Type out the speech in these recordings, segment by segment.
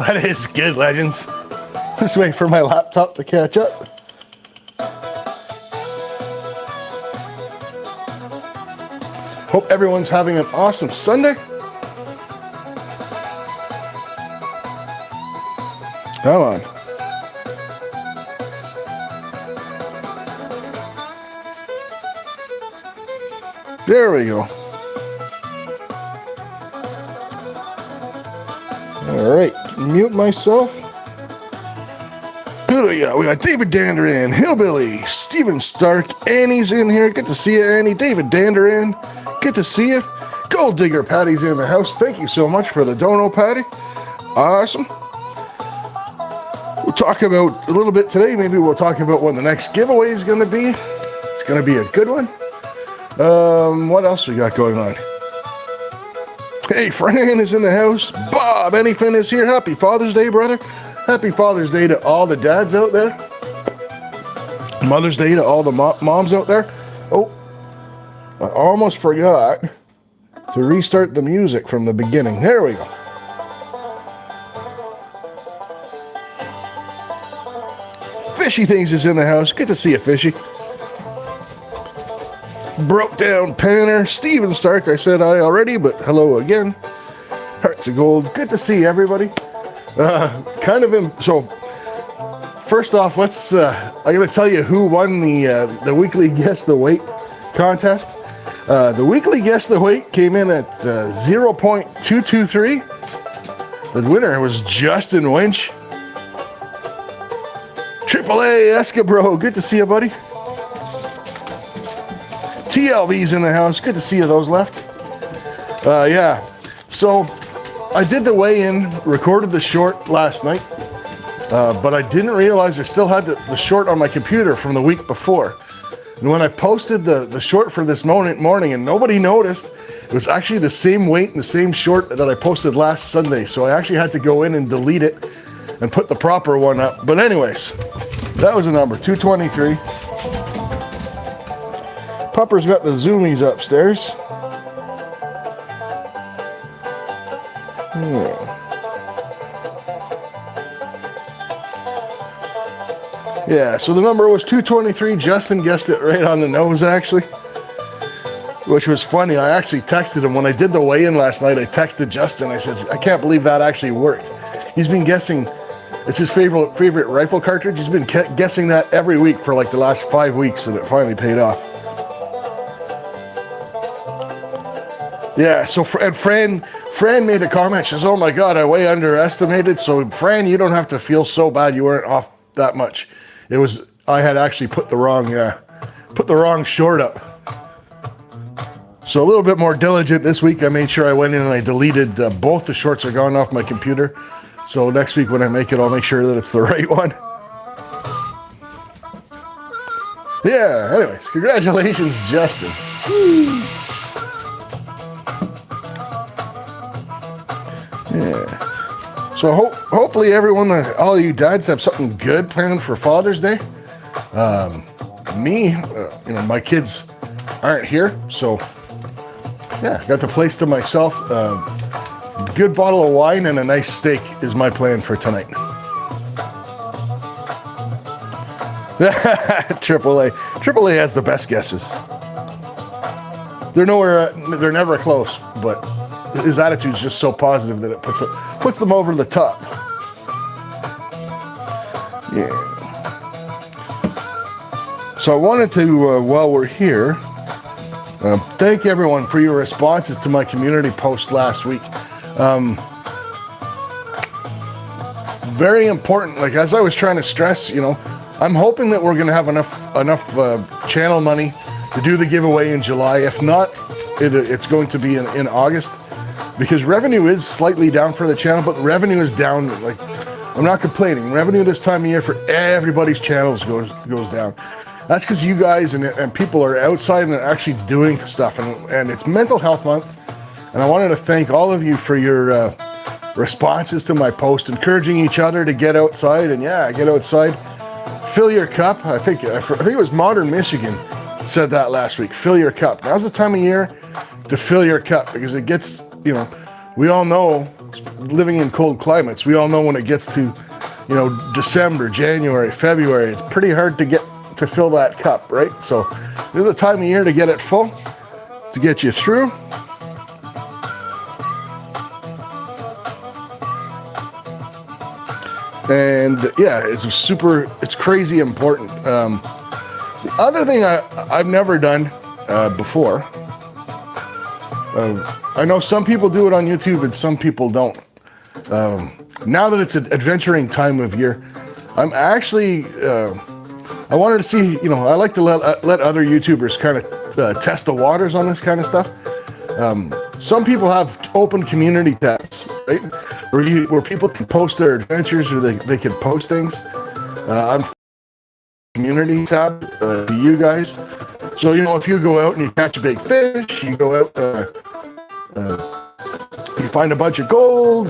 That is good, legends. Just wait for my laptop to catch up. Hope everyone's having an awesome Sunday. Come on. There we go. All right, mute myself. Who do we got? We got David Danderin, Hillbilly, Steven Stark, Annie's in here. Good to see you, Annie. David Danderin, good to see you. Gold Digger Patty's in the house. Thank you so much for the dono, Patty. Awesome. We'll talk about a little bit today. Maybe we'll talk about when the next giveaway is going to be. It's going to be a good one. What else we got going on? Hey, Fran is in the house. Bob Anyfin is here. Happy Father's Day, brother. Happy Father's Day to all the dads out there. Mother's Day to all the moms out there. Oh, I almost forgot to restart the music from the beginning. There we go. Fishy Things is in the house. Good to see you, Fishy. Broke Down Panner, Steven Stark, I said hi already, but hello again. Hearts of Gold, good to see everybody. So first off, let's, I'm going to tell you who won the weekly Guess the Weight contest. The weekly Guess the Weight came in at 0.223. The winner was Justin Winch. AAA Escabro, good to see you, buddy. TLV's in the house. Good to see you, those left. Yeah, so I did the weigh-in, recorded the short last night, but I didn't realize I still had the short on my computer from the week before. And when I posted the short for this morning and nobody noticed, it was actually the same weight and the same short that I posted last Sunday. So I actually had to go in and delete it and put the proper one up. But anyways, that was a number, 223. Pupper's got the zoomies upstairs. Yeah, so the number was 223. Justin guessed it right on the nose, actually, which was funny. I actually texted him when I did the weigh-in last night. I texted Justin. I said, I can't believe that actually worked. He's been guessing. It's his favorite rifle cartridge. He's been guessing that every week for like the last 5 weeks, and it finally paid off. Yeah, so and Fran made a comment. She says, oh my God, I way underestimated. So Fran, you don't have to feel so bad you weren't off that much. It was, I had actually put the wrong short up. So a little bit more diligent this week. I made sure I went in and I deleted both the shorts are gone off my computer. So next week when I make it, I'll make sure that it's the right one. Yeah, anyways, congratulations, Justin. Yeah. So hopefully everyone, all you dads have something good planned for Father's Day. My kids aren't here, so yeah, got the place to myself. Good bottle of wine and a nice steak is my plan for tonight. AAA has the best guesses. They're never close, but his attitude's just so positive that it puts them over the top. Yeah. So I wanted to, while we're here, thank everyone for your responses to my community post last week. Very important. Like, as I was trying to stress, I'm hoping that we're going to have enough channel money to do the giveaway in July. If not, it's going to be in August, because revenue is slightly down for the channel, but revenue is down. Like, I'm not complaining. Revenue this time of year for everybody's channels goes down. That's because you guys and people are outside and actually doing stuff, and it's Mental Health Month, and I wanted to thank all of you for your responses to my post, encouraging each other to get outside. And yeah, get outside, fill your cup. I think it was Modern Michigan said that last week. Fill your cup. Now's the time of year to fill your cup, because it gets, we all know living in cold climates, we all know when it gets to, you know, December, January, February, it's pretty hard to fill that cup, right? So this is the time of year to get it full, to get you through. And yeah, it's crazy important. The other thing I've never done before, I know some people do it on YouTube and some people don't. Now that it's an adventuring time of year, I'm actually, I wanted to see, you know, I like to let other YouTubers kind of test the waters on this kind of stuff. Some people have open community tabs, right? Where people can post their adventures, or they can post things. I'm community tab to you guys. So, you know, if you go out and you catch a big fish, you go out, you find a bunch of gold,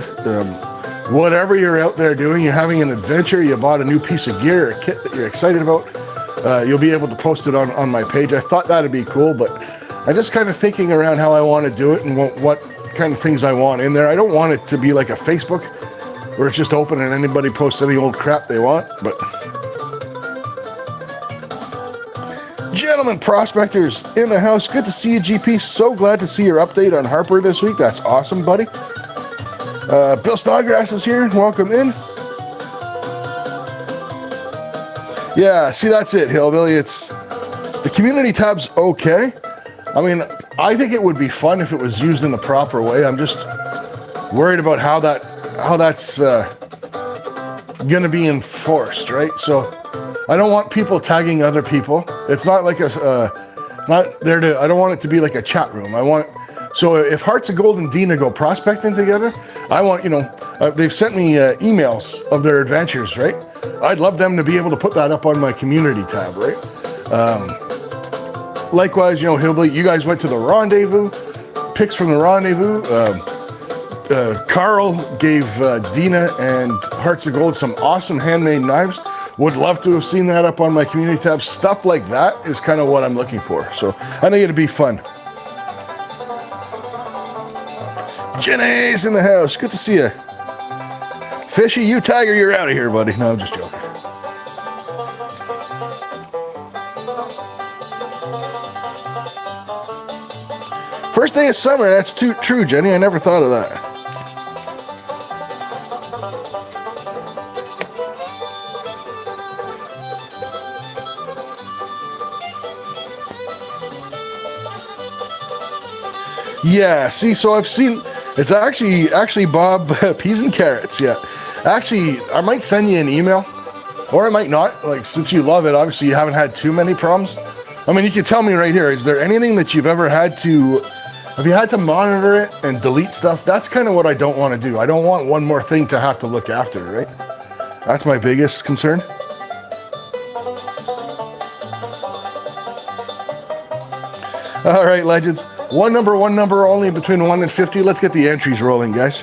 whatever you're out there doing, you're having an adventure, you bought a new piece of gear, a kit that you're excited about, you'll be able to post it on my page. I thought that'd be cool, but I'm just kind of thinking around how I want to do it and what kind of things I want in there. I don't want it to be like a Facebook where it's just open and anybody posts any old crap they want, but gentlemen prospectors in the house, good to see you, GP. So glad to see your update on Harper this week. That's awesome, buddy. Bill Snodgrass is here. Welcome in. Yeah, see, that's it, Hillbilly. It's the community tab's okay. I mean, I think it would be fun if it was used in the proper way. I'm just worried about how that's going to be enforced, right? So I don't want people tagging other people. It's not like it's not there to. I don't want it to be like a chat room. So if Hearts of Gold and Dina go prospecting together, I want, you know, they've sent me emails of their adventures, right? I'd love them to be able to put that up on my community tab, right? Likewise, you know, Hillbilly, you guys went to the rendezvous, pics from the rendezvous. Carl gave Dina and Hearts of Gold some awesome handmade knives. Would love to have seen that up on my community tab. Stuff like that is kind of what I'm looking for. So I think it'd be fun. Jenny's in the house. Good to see you. Fishy, you tiger, you're out of here, buddy. No, I'm just joking. First day of summer, that's true, Jenny. I never thought of that. Yeah, see, so I've seen, it's actually Bob Peas and Carrots, yeah. Actually, I might send you an email, or I might not. Like, since you love it, obviously you haven't had too many problems. I mean, you can tell me right here, is there anything that you've ever had to, have you had to monitor it and delete stuff? That's kind of what I don't want to do. I don't want one more thing to have to look after, right? That's my biggest concern. All right, legends. One number only between 1 and 50. Let's get the entries rolling, guys.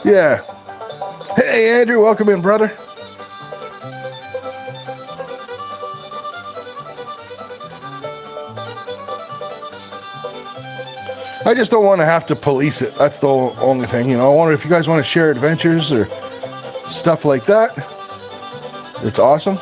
Yeah. Hey, Andrew, welcome in, brother. I just don't want to have to police it. That's the only thing, you know. I wonder if you guys want to share adventures or stuff like that. It's awesome.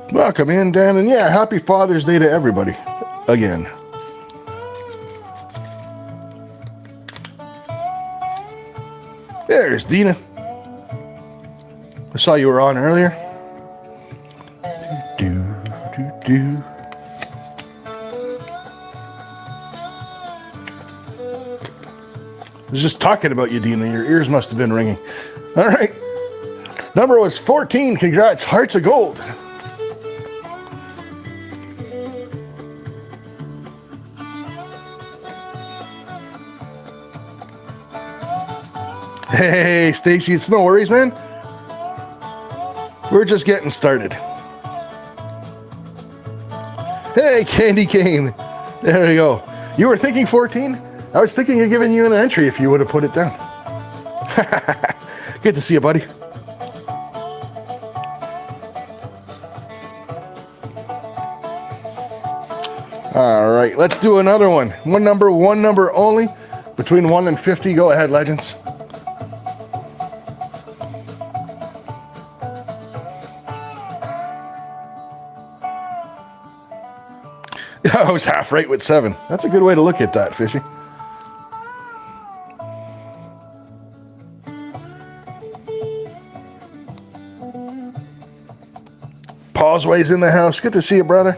Welcome in, Dan, and yeah, happy Father's Day to everybody, again. There's Dina. I saw you were on earlier. was just talking about you, Dina. Your ears must have been ringing. All right. Number was 14. Congrats. Hearts of gold. Hey, Stacy, it's no worries, man. We're just getting started. Hey, Candy Cane. There you go. You were thinking 14? I was thinking of giving you an entry if you would have put it down. Good to see you, buddy. All right, let's do another one. One number only. Between 1 and 50. Go ahead, legends. I was half right with 7. That's a good way to look at that, Fishy. Pauseway's in the house. Good to see you, brother.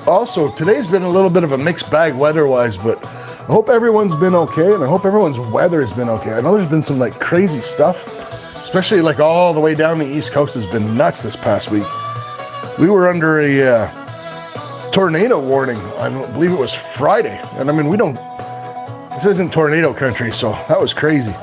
Also, today's been a little bit of a mixed bag weather-wise, but I hope everyone's been okay, and I hope everyone's weather has been okay. I know there's been some like crazy stuff, especially like all the way down the East Coast has been nuts this past week. We were under a tornado warning, I believe it was Friday, and I mean, this isn't tornado country, so that was crazy.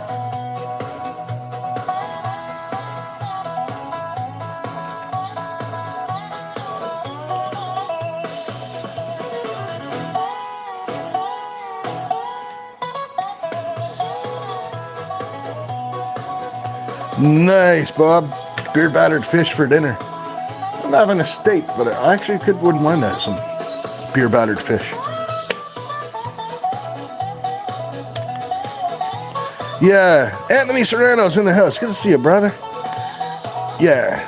Nice, Bob. Beer battered fish for dinner. I'm having a steak, but I actually wouldn't mind that, some beer battered fish. Yeah, Anthony Serrano's in the house. Good to see you, brother. Yeah.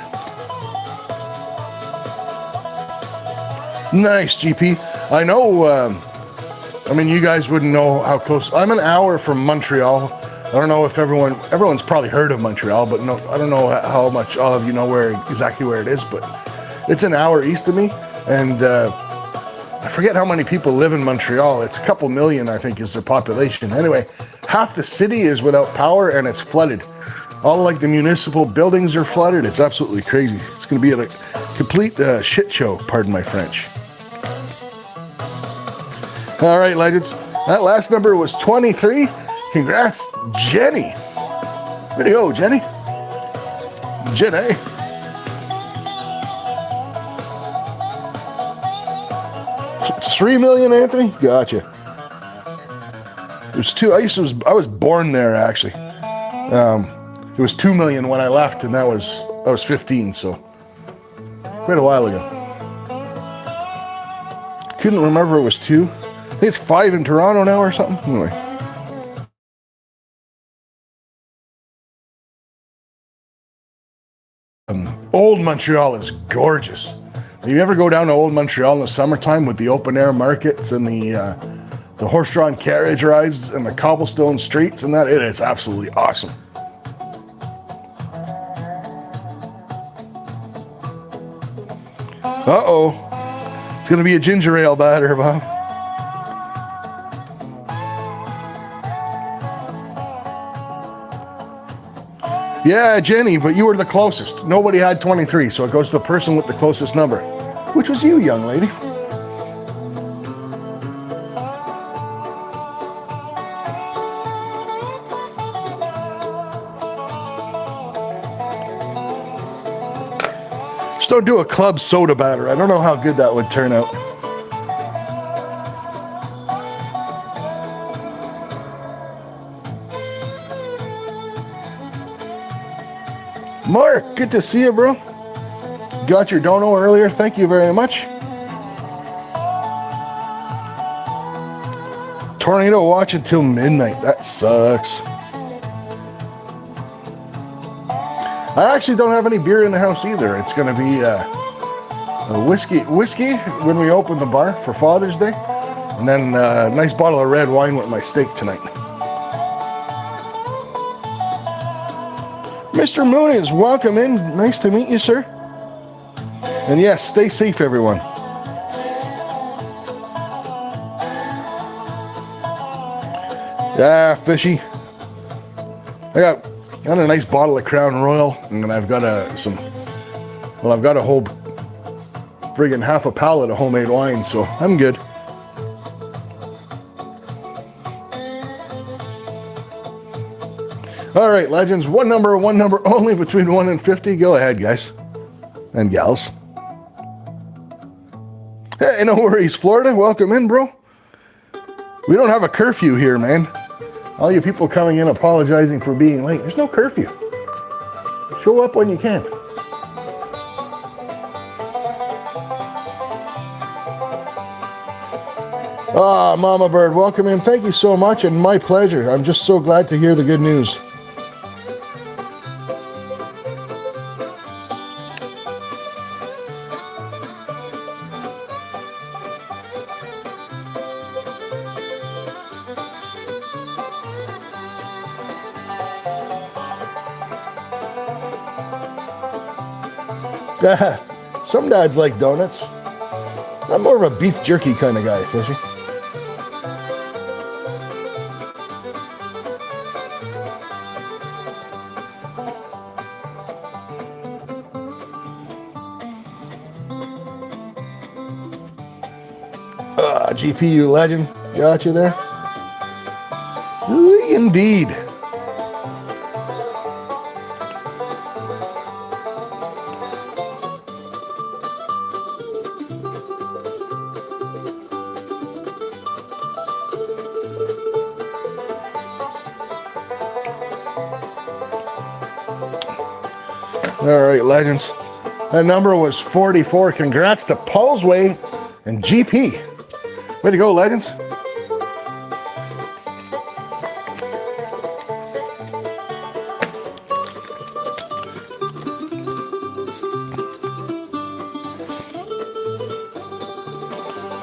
Nice, GP. I know, I mean, you guys wouldn't know how close. I'm an hour from Montreal. I don't know if everyone's probably heard of Montreal, but no, I don't know how much all of you know exactly where it is, but it's an hour east of me, and I forget how many people live in Montreal. It's a couple million, I think, is their population. Anyway, half the city is without power, and it's flooded. All like the municipal buildings are flooded. It's absolutely crazy. It's going to be a complete shit show, pardon my French. All right, legends. That last number was 23. Congrats, Jenny. Way to go, Jenny. Jenny. It's 3 million, Anthony? Gotcha. It was 2. I was born there, actually. It was 2 million when I left, and I was 15, so quite a while ago. Couldn't remember it was 2. I think it's 5 in Toronto now or something. Anyway. Old Montreal is gorgeous. If you ever go down to Old Montreal in the summertime with the open air markets and the horse-drawn carriage rides and the cobblestone streets and that, it is absolutely awesome. Uh-oh. It's going to be a ginger ale batter, Bob. Yeah, Jenny, but you were the closest. Nobody had 23, so it goes to the person with the closest number, which was you, young lady. Just don't do a club soda batter. I don't know how good that would turn out. Mark, good to see you, bro. Got your dono earlier. Thank you very much. tornado watch until midnight. That sucks. I actually don't have any beer in the house either. It's going to be a whiskey when we open the bar for Father's Day. And then a nice bottle of red wine with my steak tonight. Mr. Moonies, welcome in. Nice to meet you, sir. And yes, stay safe, everyone. Yeah, fishy. I got a nice bottle of Crown Royal, and then I've got a whole friggin' half a pallet of homemade wine, so I'm good. All right, legends, one number only between 1 and 50. Go ahead, guys and gals. Hey, no worries, Florida. Welcome in, bro. We don't have a curfew here, man. All you people coming in apologizing for being late. There's no curfew. Show up when you can. Ah, Mama Bird, welcome in. Thank you so much, and my pleasure. I'm just so glad to hear the good news. Some dads like donuts. I'm more of a beef jerky kind of guy, Fishy. GPU legend. Got you there? Indeed. All right, legends. That number was 44. Congrats to Paulsway and GP. Way to go, legends.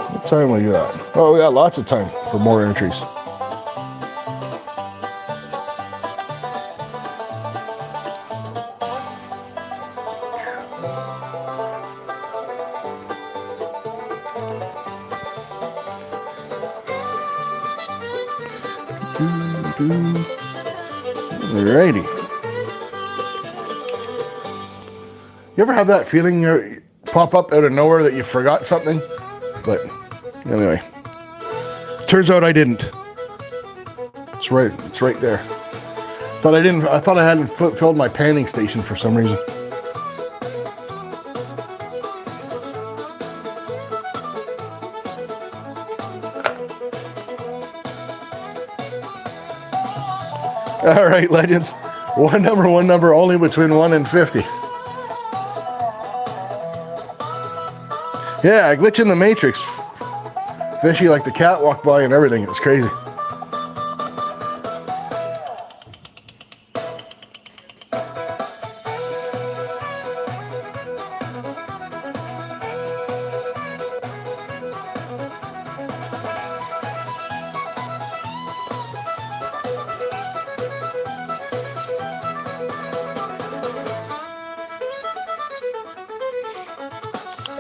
What time we got? Oh, we got lots of time for more entries. Alrighty. You ever have that feeling you pop up out of nowhere that you forgot something? But anyway, turns out I didn't. It's right there. I thought I hadn't filled my panning station for some reason. All right, legends. One number only between 1 and 50. Yeah, I glitch in the Matrix. Fishy, like the cat walked by and everything. It was crazy.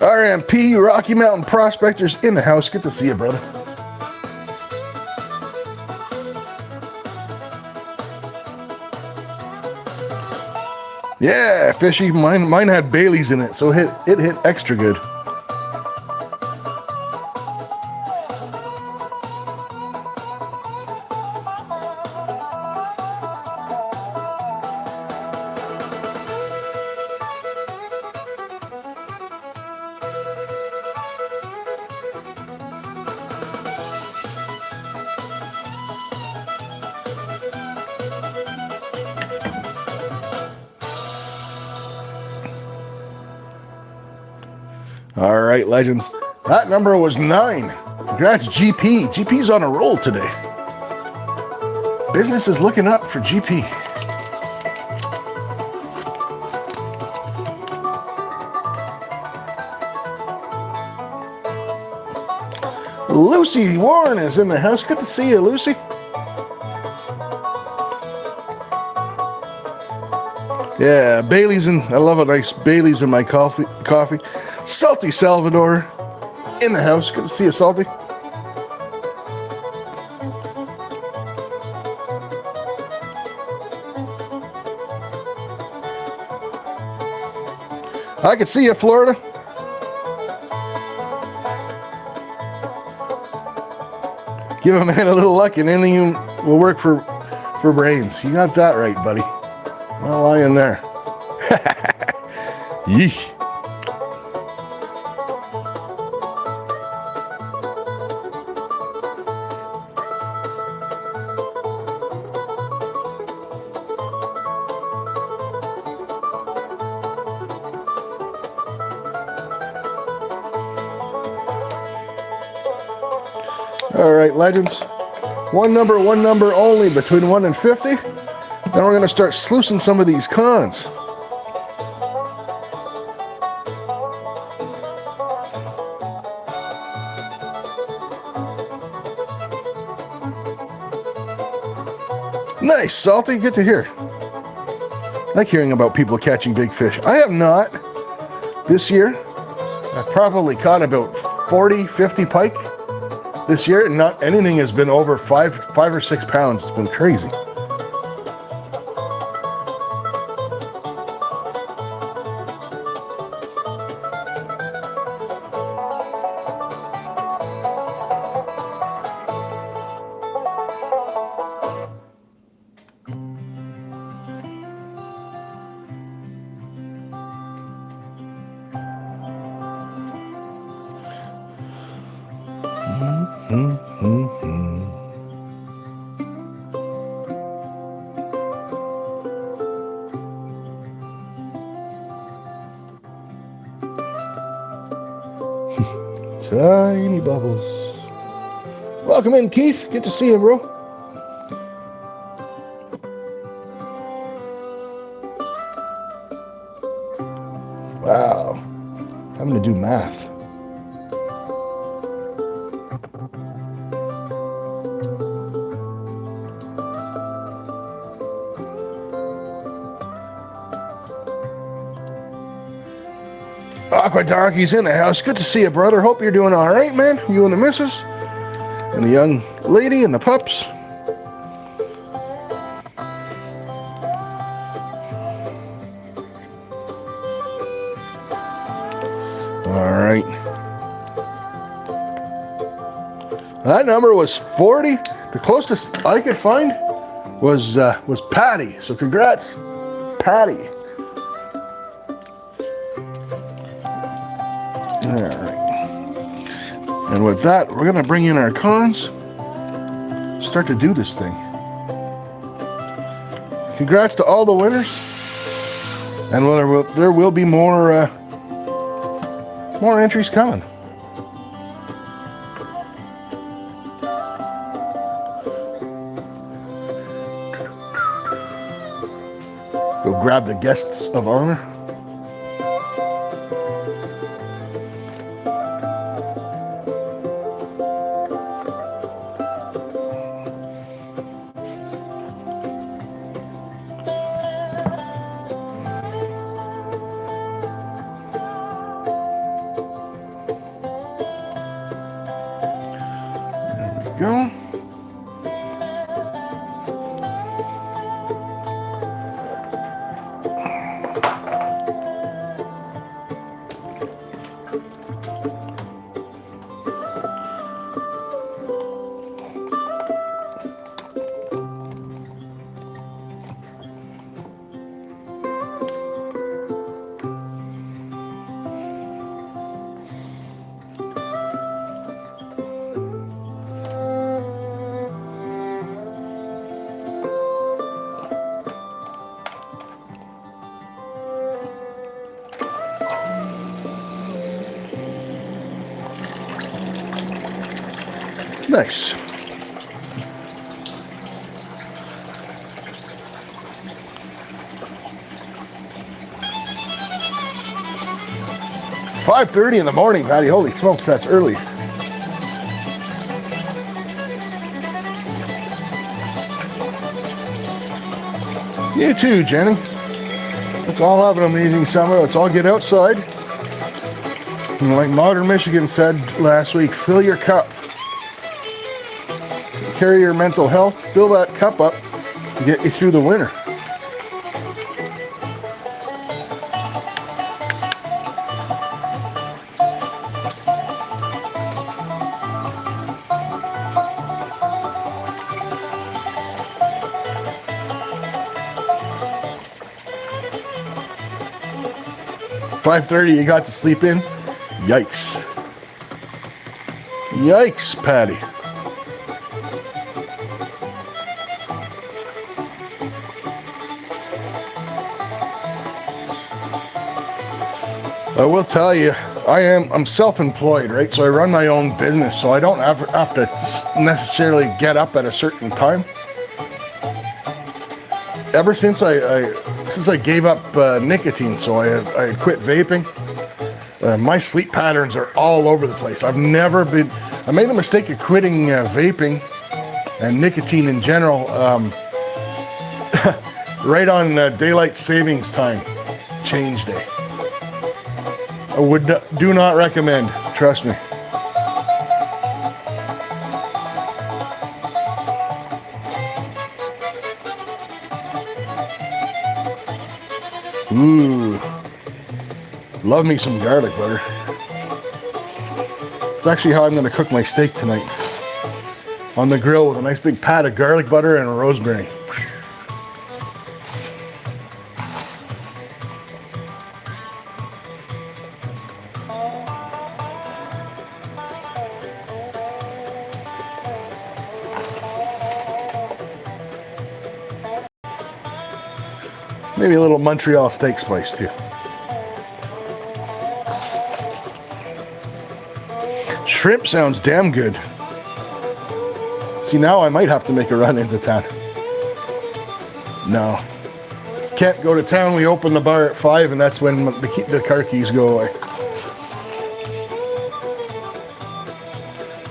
RMP, Rocky Mountain Prospectors in the house. Good to see you, brother. Yeah, Fishy. Mine had Bailey's in it, so it hit extra good. All right, legends. That number was 9. Congrats, GP. GP's on a roll today. Business is looking up for GP. Lucy Warren is in the house. Good to see you, Lucy. Yeah, Bailey's in. I love a nice Bailey's in my coffee. Salty Salvador in the house. Good to see you, Salty. I can see you, Florida. Give a man a little luck and anything will work for brains. You got that right, buddy. Not lying there. Yeesh. All right, legends. One number only between 1 and 50. Then we're going to start sluicing some of these cons. Nice, Salty. Good to hear. I like hearing about people catching big fish. I have not this year. I probably caught about 40, 50 pike this year. Not anything has been over 5 or 6 pounds. It's been crazy. Tiny bubbles. Welcome in, Keith. Good to see you, bro. Wow. I'm going to do math. Aqua Donkey's in the house. Good to see you, brother. Hope you're doing all right, man. You and the missus, and the young lady and the pups. All right. That number was 40. The closest I could find was Patty. So congrats, Patty. All right. And with that, we're going to bring in our cons. Start to do this thing. Congrats to all the winners. And there will be more entries coming. Go grab the guests of honor. Go. Nice. 5:30 in the morning, Patty. Holy smokes, that's early. You too, Jenny. Let's all have an amazing summer. Let's all get outside. And like Modern Michigan said last week, fill your cup. Carry your mental health, fill that cup up to get you through the winter. $5:30, you got to sleep in? Yikes. Yikes, Patty. I will tell you, I'm self-employed, right? So I run my own business, so I don't have to necessarily get up at a certain time. Ever since I gave up nicotine, so I quit vaping, my sleep patterns are all over the place. I made the mistake of quitting vaping and nicotine in general right on daylight savings time, change day. I do not recommend, trust me. Ooh, love me some garlic butter. It's actually how I'm going to cook my steak tonight. On the grill with a nice big pat of garlic butter and rosemary. Maybe a little Montreal steak spice too. Shrimp sounds damn good. See, now I might have to make a run into town. No. Can't go to town. We open the bar at 5 and that's when the car keys go away.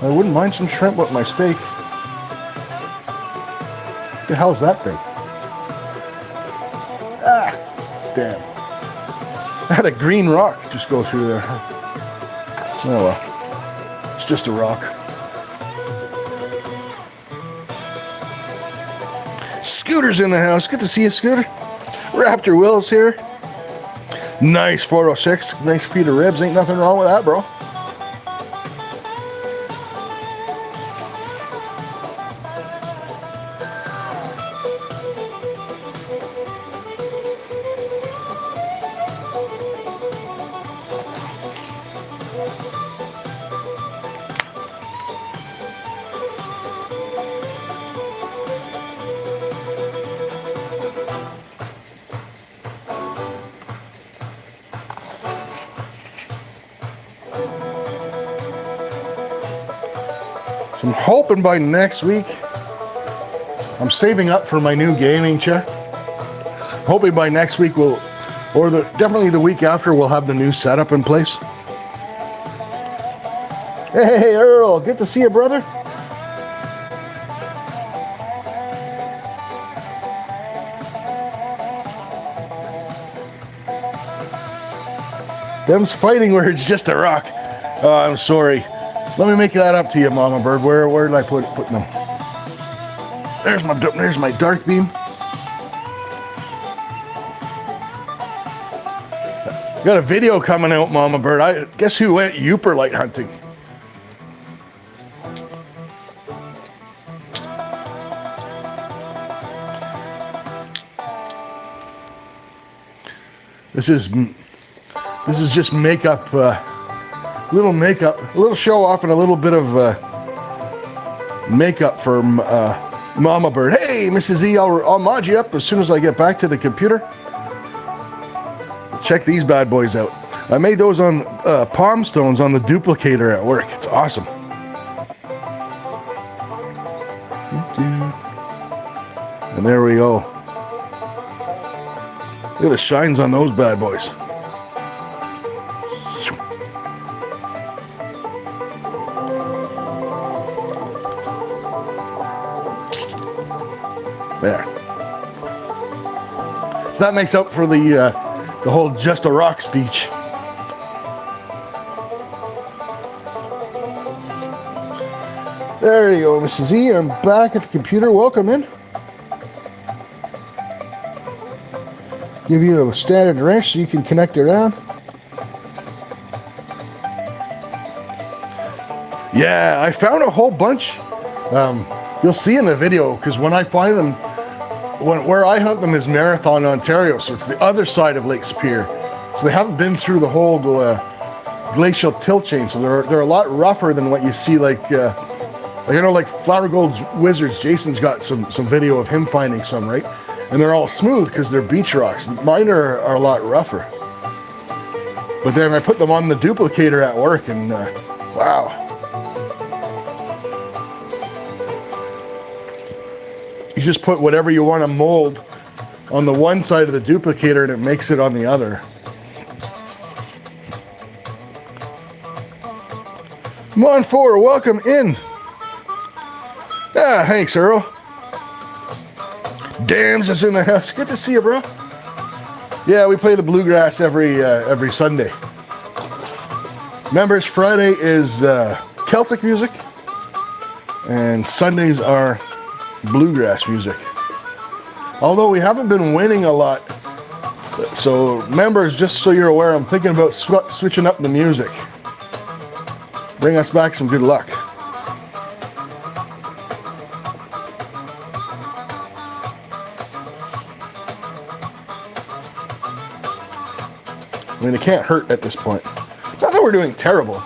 I wouldn't mind some shrimp with my steak. What the hell's that thing? Ah, damn. I had a green rock just go through there. Oh well. It's just a rock. Scooter's in the house. Good to see you, Scooter. Raptor Will's here. Nice 406. Nice feet of ribs. Ain't nothing wrong with that, bro. So I'm hoping by next week, I'm saving up for my new gaming chair. Hoping by next week definitely the week after, we'll have the new setup in place. Hey, Earl, good to see you, brother. Them's fighting where it's just a rock. Oh, I'm sorry. Let me make that up to you, Mama Bird. Where did I put them? There's my dark beam. Got a video coming out, Mama Bird. Guess who went Yooper light hunting? This is just makeup. Little makeup, a little show off, and a little bit of makeup for Mama Bird. Hey, Mrs. E, I'll mod you up as soon as I get back to the computer. Check these bad boys out. I made those on palm stones on the duplicator at work. It's awesome. And there we go. Look at the shines on those bad boys. that makes up for the whole just a rock speech. There you go, Mrs. E. I'm back at the computer. Welcome in. Give you a standard wrench so you can connect it around. Yeah, I found a whole bunch. You'll see in the video, because when I find them, where I hunt them is Marathon, Ontario, so it's the other side of Lake Superior. So they haven't been through the whole glacial tilt chain, so they're a lot rougher than what you see like Flower Gold's Wizards. Jason's got some video of him finding some, right? And they're all smooth because they're beach rocks. Mine are a lot rougher. But then I put them on the duplicator at work, and wow. You just put whatever you want to mold on the one side of the duplicator and it makes it on the other. Mon 4, welcome in. Ah, thanks, Earl. Dams is in the house. Good to see you, bro. Yeah, we play the bluegrass every Sunday. Members Friday is Celtic music, and Sundays are bluegrass music. Although we haven't been winning a lot, so members, just so you're aware, I'm thinking about switching up the music. Bring us back some good luck. I mean, it can't hurt at this point. Not that we're doing terrible.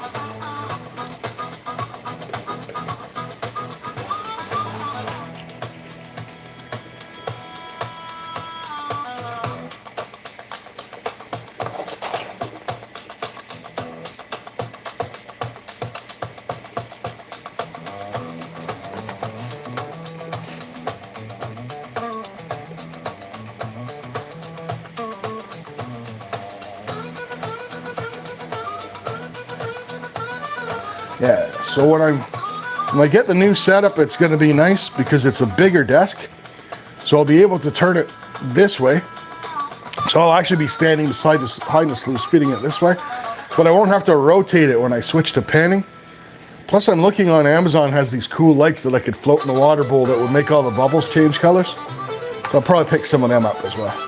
Yeah, so when I get the new setup, it's going to be nice because it's a bigger desk. So I'll be able to turn it this way. So I'll actually be standing behind the sluice, feeding it this way. But I won't have to rotate it when I switch to panning. Plus, I'm looking on Amazon, has these cool lights that I could float in the water bowl that would make all the bubbles change colors. So I'll probably pick some of them up as well.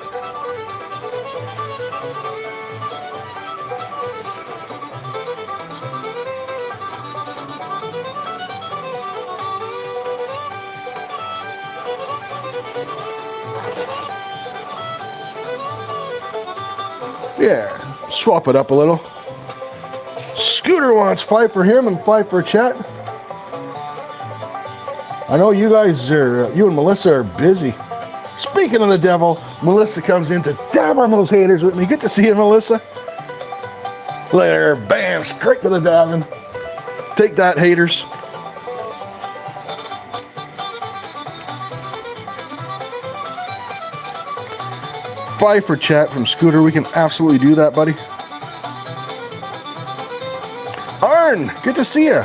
Yeah, swap it up a little. Scooter wants 5 for him and 5 for chat. I know you guys you and Melissa are busy. Speaking of the devil, Melissa comes in to dab on those haters with me. Good to see you, Melissa. There, bam, straight to the dabbing. Take that, haters. $5 for chat from Scooter. We can absolutely do that, buddy. Arn, good to see you.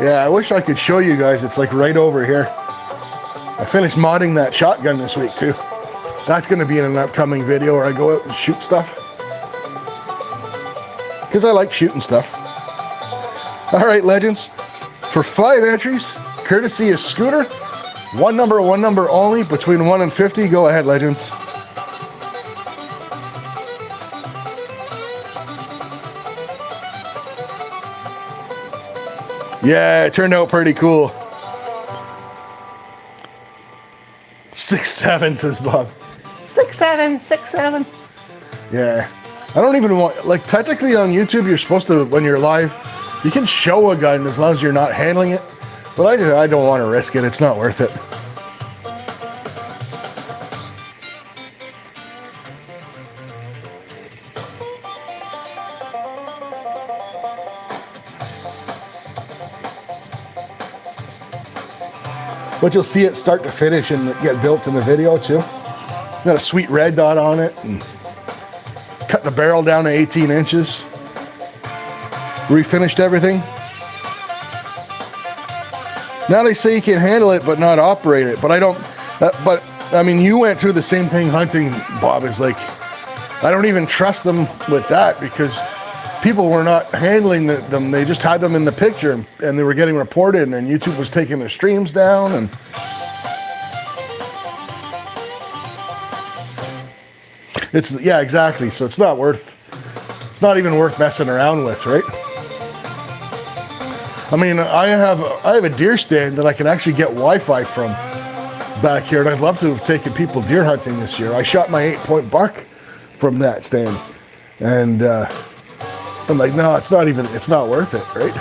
Yeah, I wish I could show you guys. It's like right over here. I finished modding that shotgun this week too. That's going to be in an upcoming video where I go out and shoot stuff. Because I like shooting stuff. All right, legends. For 5 entries, courtesy of Scooter, one number only, between 1 and 50. Go ahead, legends. Yeah, it turned out pretty cool. 6'7", says Bob. 6'7", 6'7". Yeah. I don't even want, like, technically on YouTube, you're supposed to, when you're live, you can show a gun as long as you're not handling it. But I don't want to risk it. It's not worth it. But you'll see it start to finish and get built in the video too. Got a sweet red dot on it, and cut the barrel down to 18 inches. Refinished everything. Now they say you can handle it but not operate it, but I don't. But I mean, you went through the same thing hunting, Bob. Is like, I don't even trust them with that because people were not handling them. They just had them in the picture and they were getting reported, and YouTube was taking their streams down. And it's, yeah, exactly. So it's not even worth messing around with, right? I mean, I have a deer stand that I can actually get Wi-Fi from back here, and I'd love to have taken people deer hunting this year. I shot my 8-point buck from that stand, and I'm like, no, it's not worth it, right?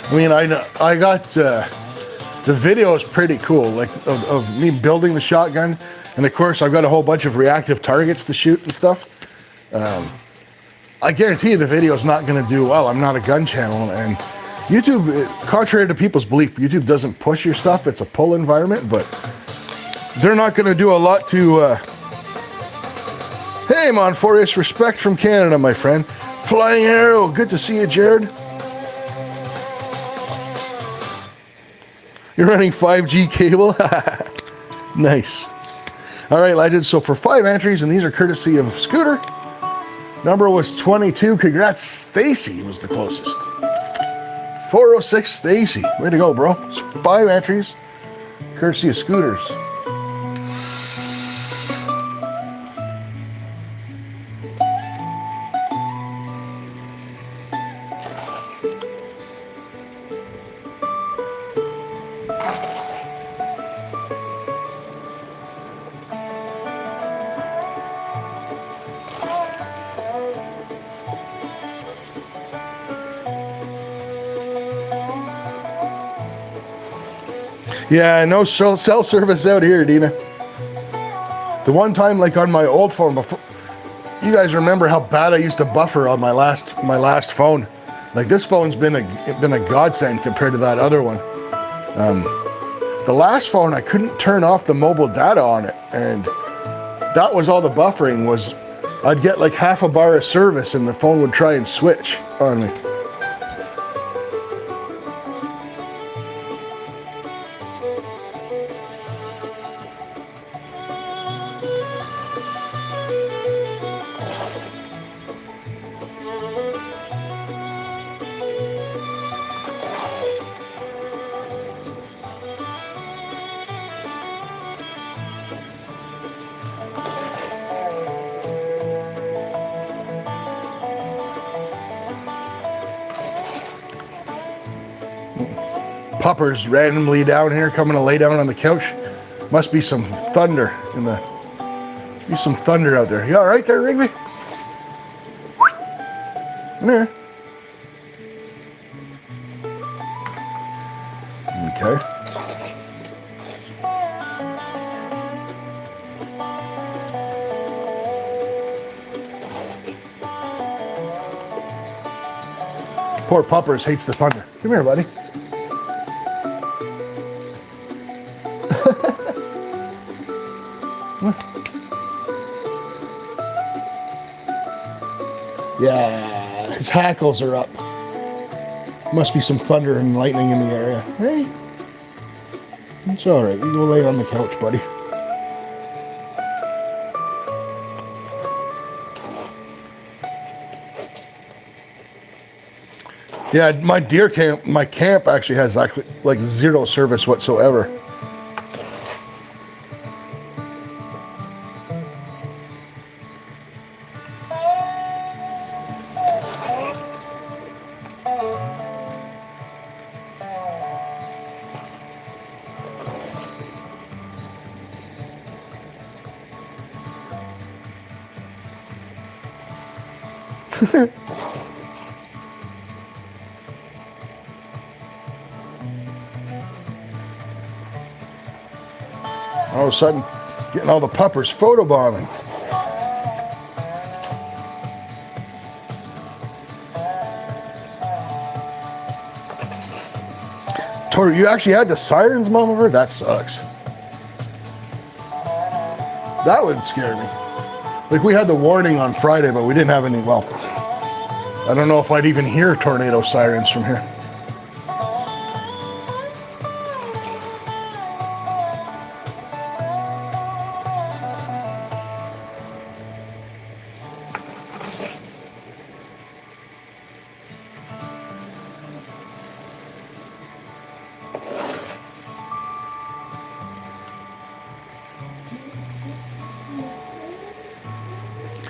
I mean, I got the video is pretty cool, like of me building the shotgun, and of course I've got a whole bunch of reactive targets to shoot and stuff. I guarantee you the video is not going to do well. I'm not a gun channel, and YouTube, contrary to people's belief, YouTube doesn't push your stuff. It's a pull environment, but they're not going to do a lot to. Hey, Monforius, respect from Canada, my friend. Flying Arrow, good to see you, Jared. You're running 5G cable? Nice. All right, legends. So for 5 entries, and these are courtesy of Scooter. Number was 22. Congrats, Stacy was the closest. 406 Stacy. Way to go, bro. It's 5 entries, courtesy of Scooters. Yeah, no cell service out here, Dina. The one time, like on my old phone, before, you guys remember how bad I used to buffer on my last phone. Like this phone's been a godsend compared to that other one. The last phone, I couldn't turn off the mobile data on it, and that was all the buffering was. I'd get like half a bar of service, and the phone would try and switch on me. Puppers randomly down here coming to lay down on the couch. Must be some thunder in the. Be some thunder out there. You all right there, Rigby? Come here. Okay. Poor Puppers hates the thunder. Come here, buddy. Yeah, his hackles are up. Must be some thunder and lightning in the area. Hey, it's all right. You go lay on the couch, buddy. Yeah, my deer camp, my camp actually has like zero service whatsoever. All of a sudden, getting all the puppers photobombing. Tori, you actually had the sirens, Mama Bird? That sucks. That would scare me. Like, we had the warning on Friday, but we didn't have any, well, I don't know if I'd even hear tornado sirens from here.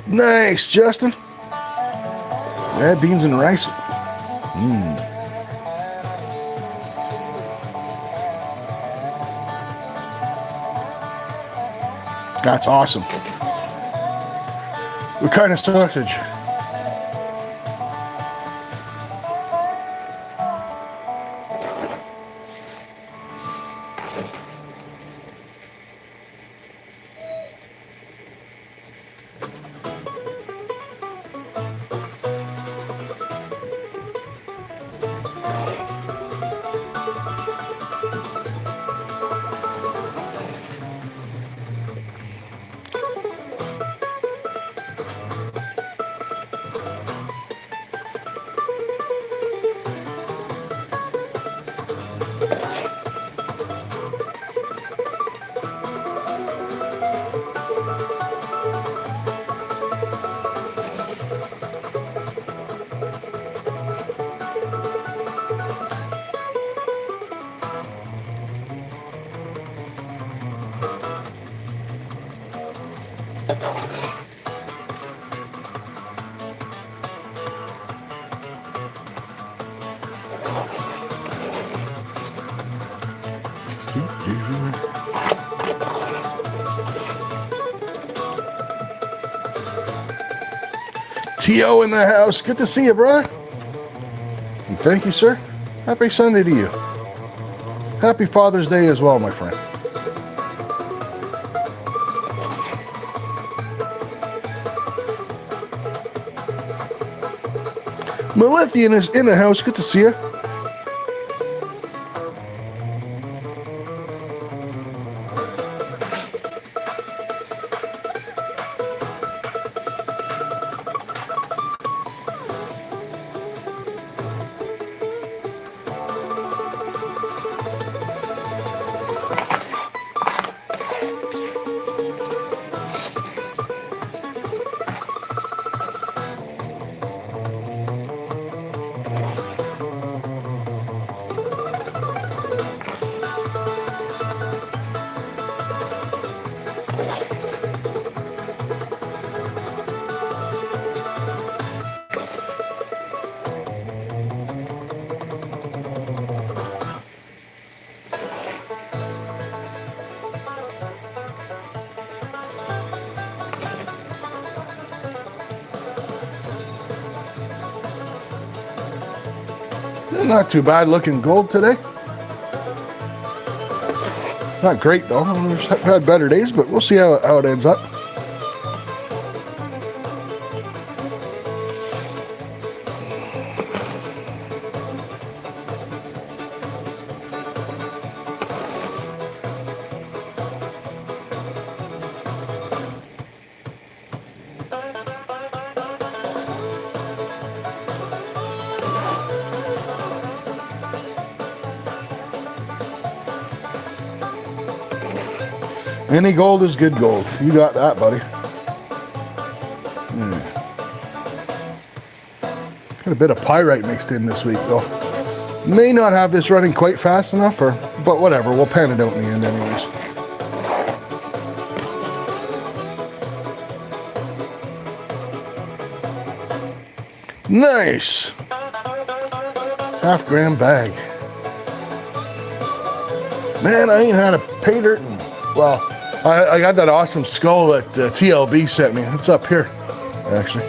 Nice, Justin. Yeah, beans and rice. That's awesome. What kind of sausage? T.O. in the house. Good to see you, brother. And thank you, sir. Happy Sunday to you. Happy Father's Day as well, my friend. Melithian is in the house. Good to see you. Not too bad looking gold today. Not great though. We've had better days, but we'll see how it ends up. Any gold is good gold. You got that, buddy. Got a bit of pyrite mixed in this week, though. May not have this running quite fast enough, but whatever. We'll pan it out in the end anyways. Nice. Half-gram bag. Man, I ain't had a pay dirt. Well, I got that awesome skull that TLB sent me. It's up here, actually.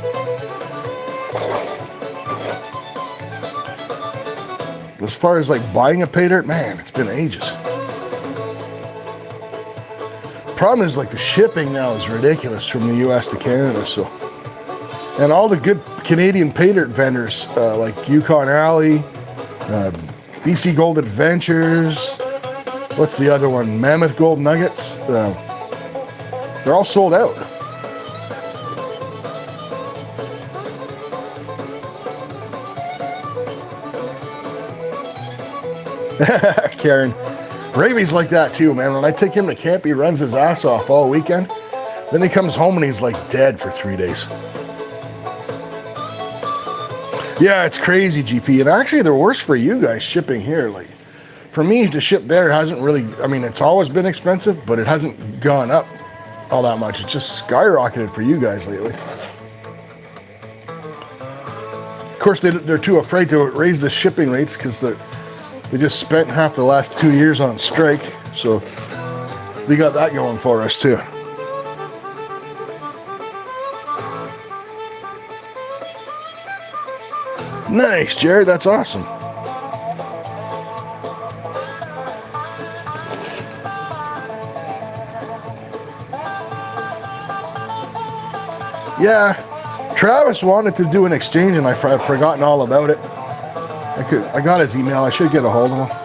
As far as like buying a pay dirt, man, it's been ages. problem is like the shipping now is ridiculous from the US to Canada. So, and all the good Canadian pay dirt vendors like Yukon Alley, BC Gold Adventures, what's the other one? Mammoth Gold Nuggets. They're all sold out. Karen, Ravy's like that too, man. When I take him to camp, he runs his ass off all weekend. Then he comes home and he's like dead for 3 days. Yeah, it's crazy, GP. And actually, they're worse for you guys shipping here. Like, for me to ship there hasn't really, I mean, it's always been expensive, but it hasn't gone up all that much. It's just skyrocketed for you guys lately. Of course, they're too afraid to raise the shipping rates because they just spent half the last 2 years on strike. So we got that going for us too. Nice, Jared. That's awesome. Yeah, Travis wanted to do an exchange and I've forgotten all about it. I got his email. I should get a hold of him.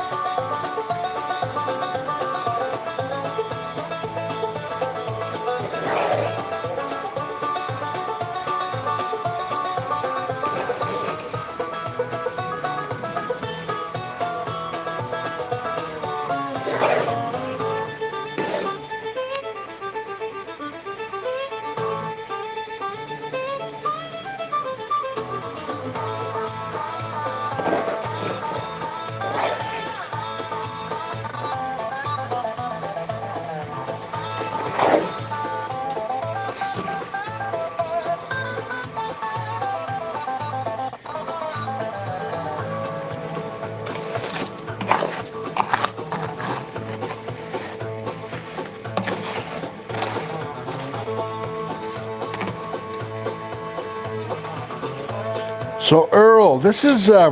So Earl, this is a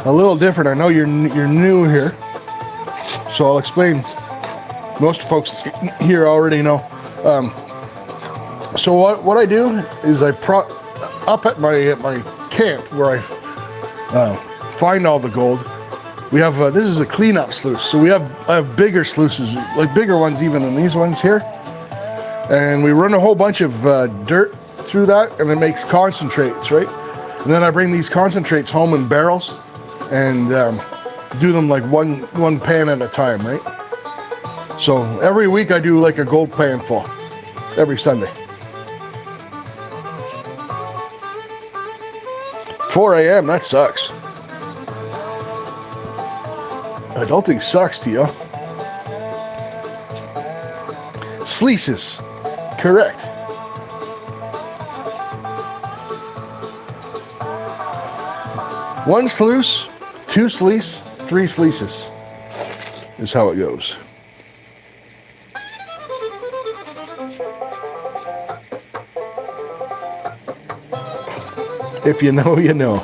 little different. I know you're new here, so I'll explain. Most folks here already know. So what I do is up at my camp where I find all the gold. We have this is a cleanup sluice, so I have bigger sluices, like bigger ones even than these ones here, and we run a whole bunch of dirt through that, and it makes concentrates, right? And then I bring these concentrates home in barrels and do them like one pan at a time, right? So every week I do like a gold pan full, every Sunday. 4 a.m., that sucks. Adulting sucks to you. Sluices, correct. One sluice, two sluice, three sluices is how it goes. If you know, you know.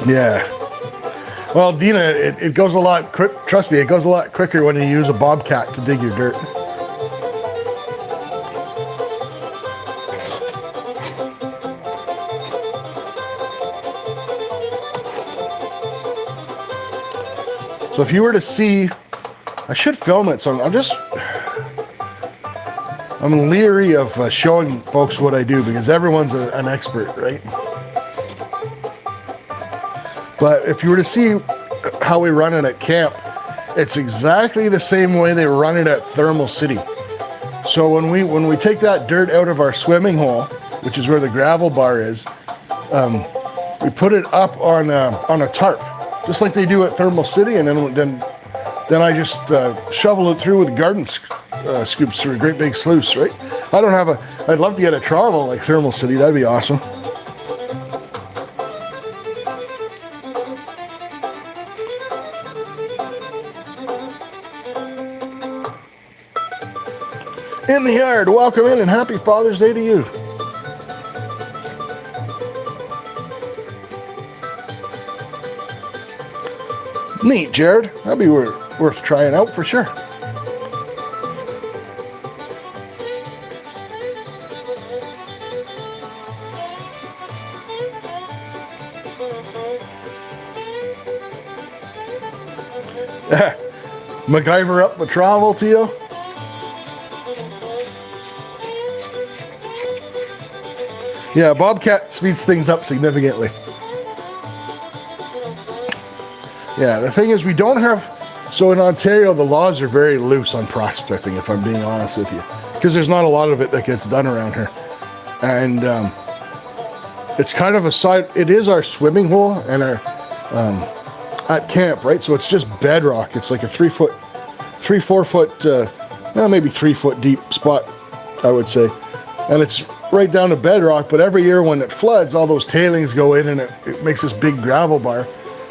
Yeah. Well, Dina, it goes a lot quick. Trust me, it goes a lot quicker when you use a bobcat to dig your dirt. So if you were to see, I should film it. So I'm leery of showing folks what I do because everyone's an expert, right? But if you were to see how we run it at camp, it's exactly the same way they run it at Thermal City. So when we take that dirt out of our swimming hole, which is where the gravel bar is, we put it up on a tarp, just like they do at Thermal City, and then I just shovel it through with garden scoops through a great big sluice, right? I'd love to get a travel like Thermal City. That'd be awesome. in the yard. Welcome in and happy Father's Day to you. Neat, Jared. That'd be worth trying out for sure. MacGyver up the travel, Tio. Yeah, Bobcat speeds things up significantly. Yeah, the thing is we don't have... So in Ontario, the laws are very loose on prospecting, if I'm being honest with you. Because there's not a lot of it that gets done around here. And it's kind of a side... It is our swimming hole and our... at camp, right? So it's just bedrock. It's like a 4 foot, maybe 3 foot deep spot, I would say. And it's right down to bedrock, but every year when it floods, all those tailings go in and it makes this big gravel bar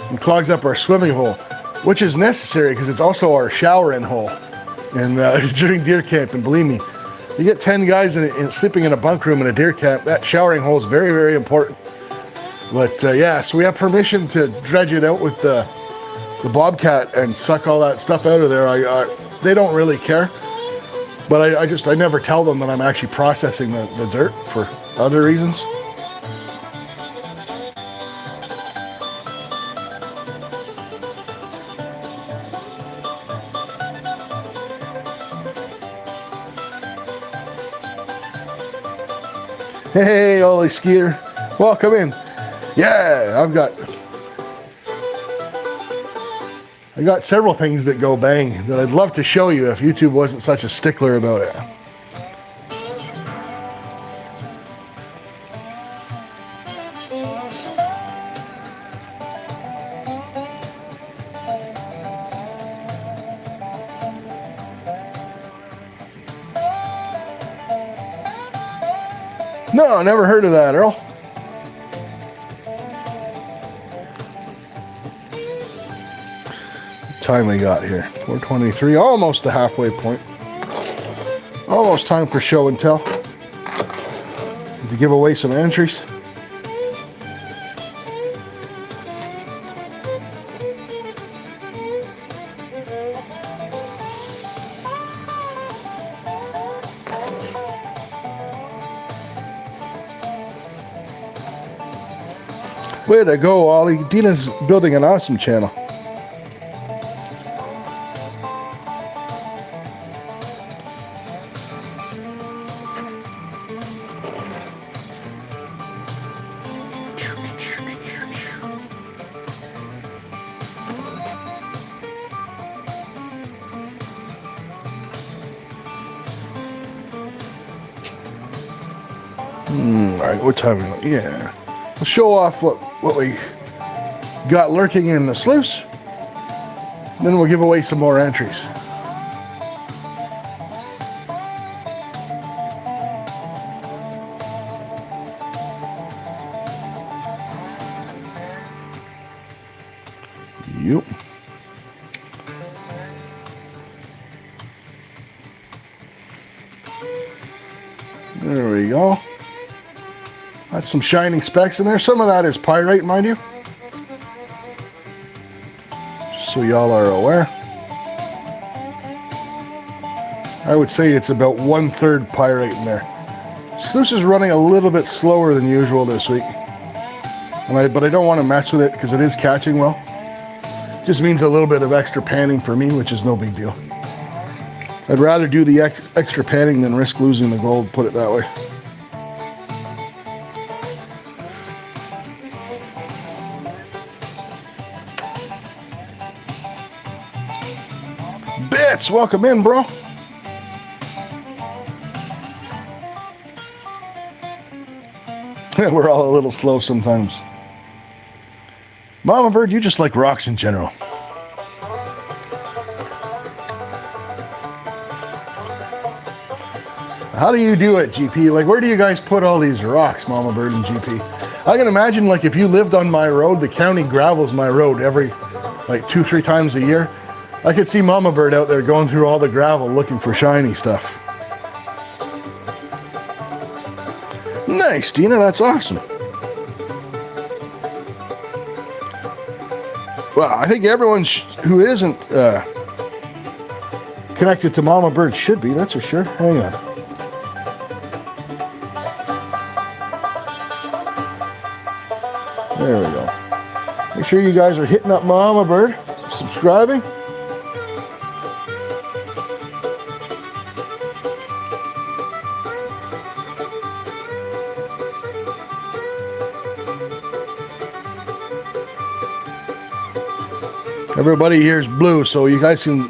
and clogs up our swimming hole, which is necessary because it's also our shower-in hole and during deer camp. And believe me, you get 10 guys sleeping in a bunk room in a deer camp, that showering hole is very, very important. But yeah, so we have permission to dredge it out with the Bobcat and suck all that stuff out of there. They don't really care, but I never tell them that I'm actually processing the dirt for other reasons. Hey, Ollie Skeeter, welcome in. Yeah, I got several things that go bang that I'd love to show you if YouTube wasn't such a stickler about it. No, I never heard of that, Earl. Time we got here, 4:23, almost the halfway point. Almost time for show and tell. To give away some entries. Way to go, Ollie. Dina's building an awesome channel. All right, what time? Yeah, we'll show off what we got lurking in the sluice. Then we'll give away some more entries. Yep. There we go. That's some shiny specks in there. Some of that is pyrite, mind you. Just so y'all are aware. I would say it's about 1/3 pyrite in there. Sluice is running a little bit slower than usual this week. But I don't want to mess with it because it is catching well. Just means a little bit of extra panning for me, which is no big deal. I'd rather do the extra panning than risk losing the gold, put it that way. Bits, welcome in, bro. We're all a little slow sometimes. Mama Bird, you just like rocks in general. How do you do it, GP? Like, where do you guys put all these rocks, Mama Bird and GP? I can imagine, like, if you lived on my road, the county gravels my road every, like, 2-3 times a year. I could see Mama Bird out there going through all the gravel looking for shiny stuff. Nice, Dina. That's awesome. Well, I think everyone who isn't connected to Mama Bird should be. That's for sure. Hang on. There we go. Make sure you guys are hitting up Mama Bird, subscribing. Everybody here is blue, so you guys can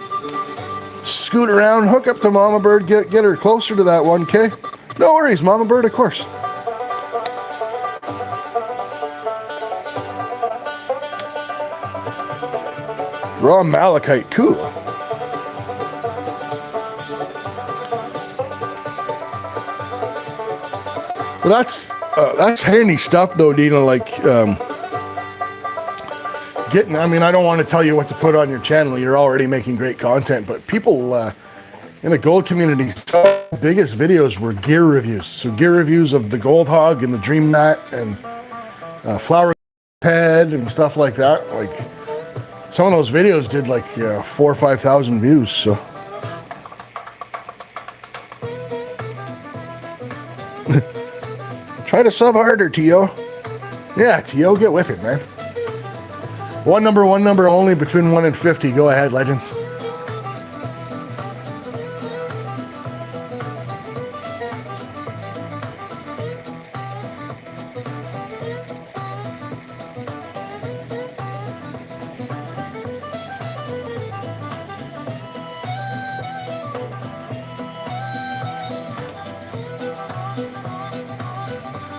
scoot around, hook up to Mama Bird, get her closer to that 1K. No worries, Mama Bird, of course. Raw malachite, cool. Well, that's handy stuff, though, Dina. Like getting. I mean, I don't want to tell you what to put on your channel. You're already making great content, but people in the gold community, some of the biggest videos were gear reviews. So gear reviews of the Gold Hog and the Dream Mat and flower pad and stuff like that. Like some of those videos did like 4,000 or 5,000 views. So. Try to sub harder, T.O. Yeah, T.O., get with it, man. One number only, between 1 and 50. Go ahead, legends.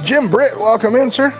Jim Britt, welcome in, sir.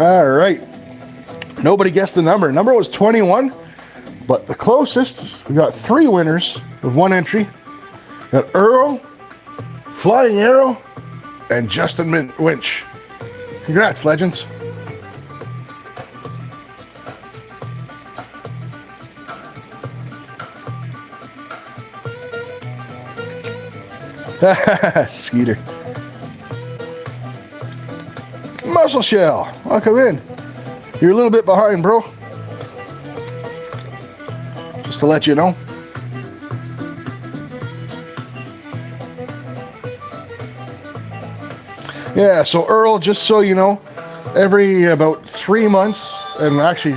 All right. Nobody guessed the number. Number was 21, but the closest, we got 3 winners with 1 entry. We got Earl, Flying Arrow, and Justin Winch. Congrats, legends. Skeeter. Muscle Shell, welcome in. You're a little bit behind, bro. Just to let you know. Yeah, so Earl, just so you know, every about 3 months, and actually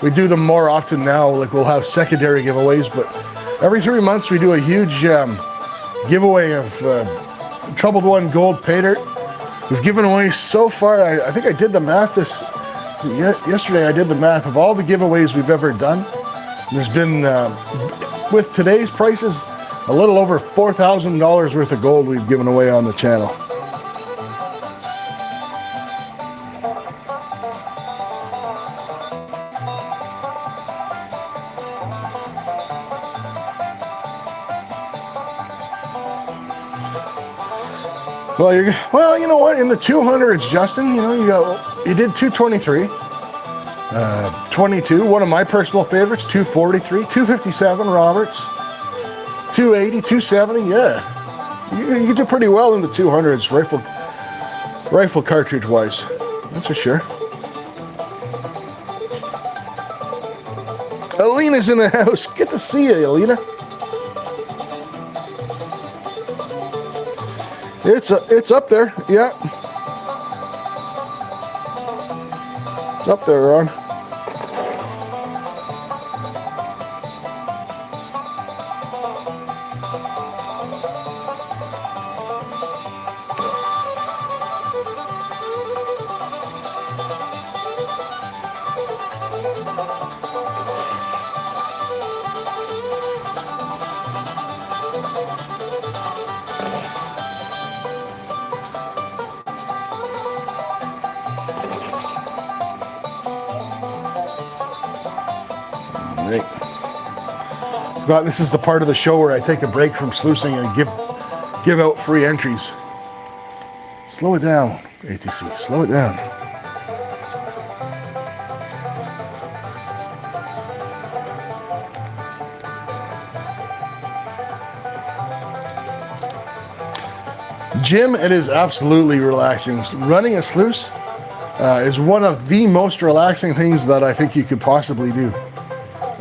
we do them more often now, like we'll have secondary giveaways, but every 3 months we do a huge giveaway of Troubled One Gold Pay Dirt. We've given away so far, I think I did the math yesterday. I did the math of all the giveaways we've ever done. There's been, with today's prices, a little over $4,000 worth of gold we've given away on the channel. Well, you know what? In the 200s, Justin, you know, you did 223, 22. One of my personal favorites, 243, 257. Roberts, 280, 270. Yeah, you did pretty well in the 200s, rifle cartridge wise. That's for sure. Alina's in the house. Good to see you, Alina. It's up there, yeah. It's up there, Ron. Right. But this is the part of the show where I take a break from sluicing and give out free entries. Slow it down, ATC. Slow it down. Jim, it is absolutely relaxing. Running a sluice is one of the most relaxing things that I think you could possibly do.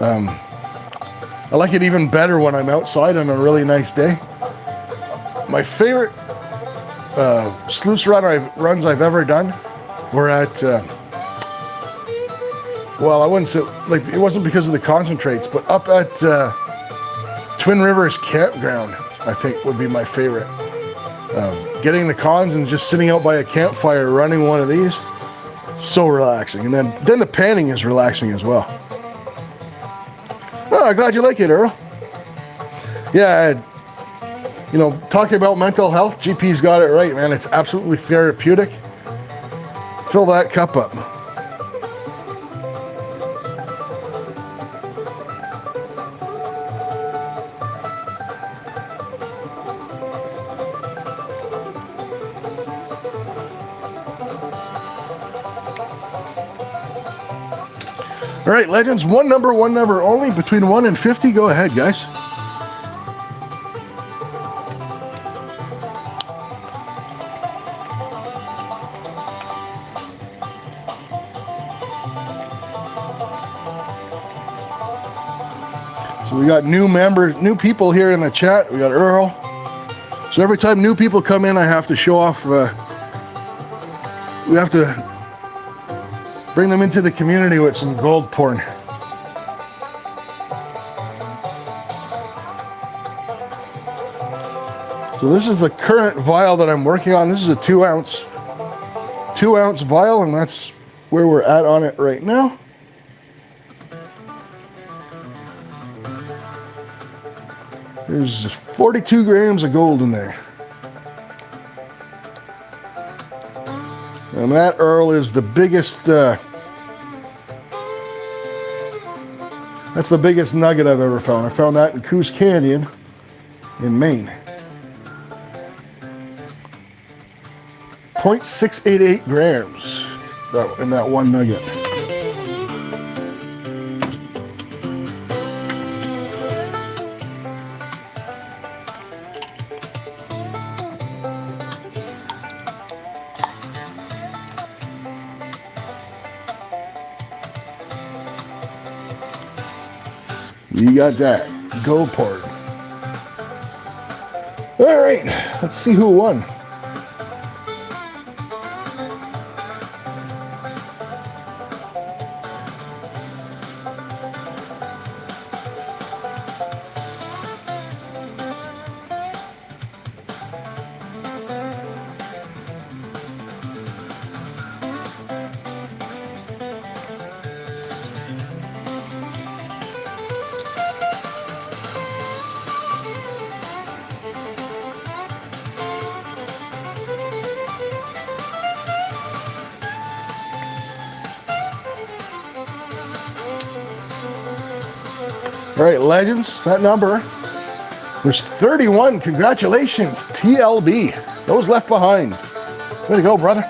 I like it even better when I'm outside on a really nice day. My favorite sluice runs I've ever done were at, well, I wouldn't say, like, it wasn't because of the concentrates, but up at Twin Rivers Campground, I think would be my favorite. Getting the cons and just sitting out by a campfire running one of these, so relaxing. And then the panning is relaxing as well. Oh, I'm glad you like it, Earl. Yeah, you know, talking about mental health, GP's got it right, man. It's absolutely therapeutic. Fill that cup up. All right, legends, one number only, between 1 and 50. Go ahead, guys. So we got new members, new people here in the chat. We got Earl. So every time new people come in, I have to show off, we have to bring them into the community with some gold porn. So this is the current vial that I'm working on. This is a 2 ounce vial, and that's where we're at on it right now. There's 42 grams of gold in there. And that, Earl, is the biggest, that's the biggest nugget I've ever found. I found that in Coos Canyon in Maine. 0.688 grams in that one nugget. You got that. Go port. All right, let's see who won. All right, legends, that number was 31. Congratulations, TLB. Those left behind. Way to go, brother.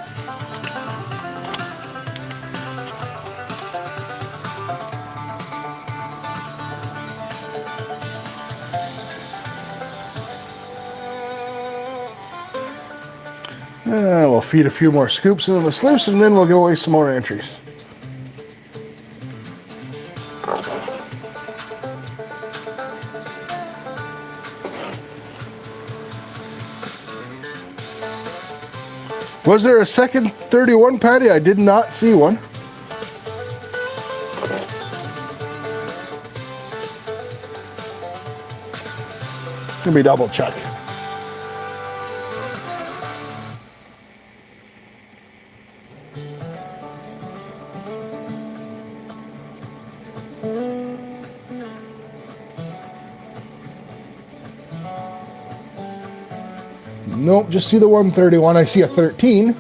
We'll feed a few more scoops into the sluice, and then we'll give away some more entries. Was there a second 31, Patty? I did not see one. Let me double check. Nope, just see the 131. I see a 13.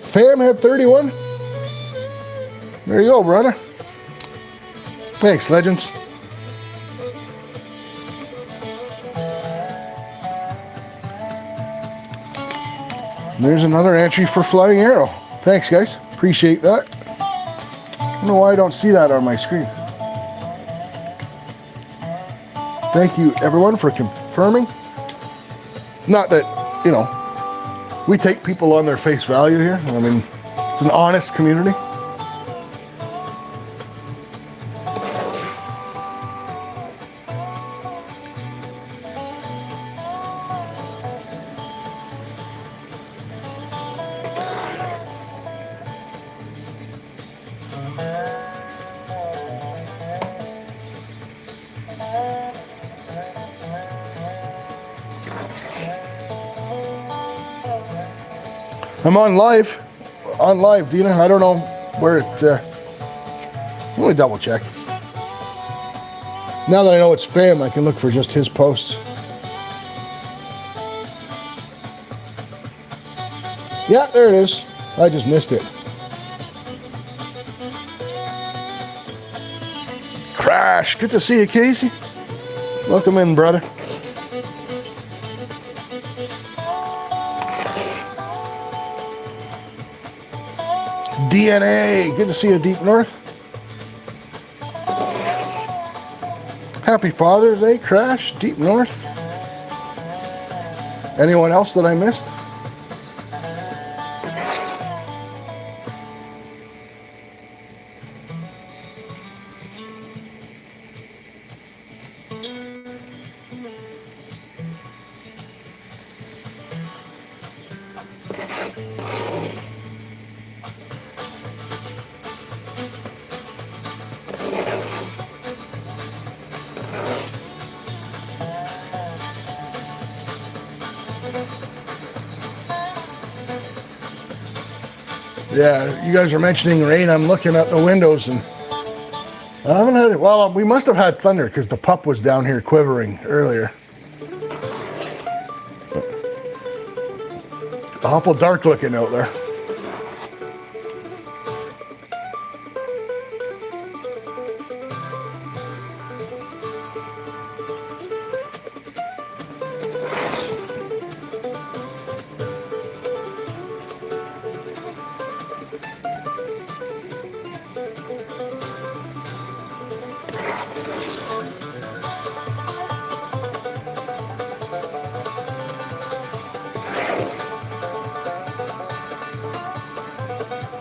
Fam had 31. There you go, brother. Thanks, legends. There's another entry for Flying Arrow. Thanks, guys. Appreciate that. I don't know why I don't see that on my screen. Thank you, everyone, for confirming. Not that, you know, we take people on their face value here. I mean, it's an honest community. I'm on live, Dina. I don't know where it, let me double check. Now that I know it's Fam, I can look for just his posts. Yeah, there it is. I just missed it. Crash, good to see you, Casey. Welcome in, brother. DNA, good to see you, Deep North. Happy Father's Day, Crash, Deep North. Anyone else that I missed? Yeah, you guys are mentioning rain. I'm looking at the windows and I haven't had it. Well, we must have had thunder because the pup was down here quivering earlier. Awful dark looking out there.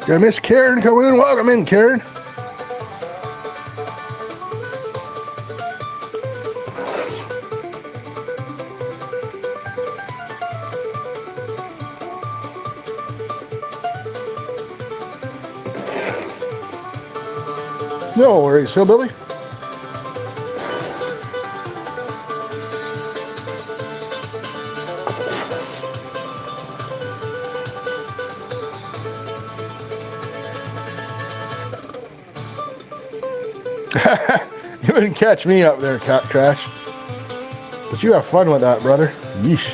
Did I miss Karen coming in? Welcome in, Karen. No worries, Hillbilly. You wouldn't catch me up there, Cat Crash. But you have fun with that, brother. Yeesh.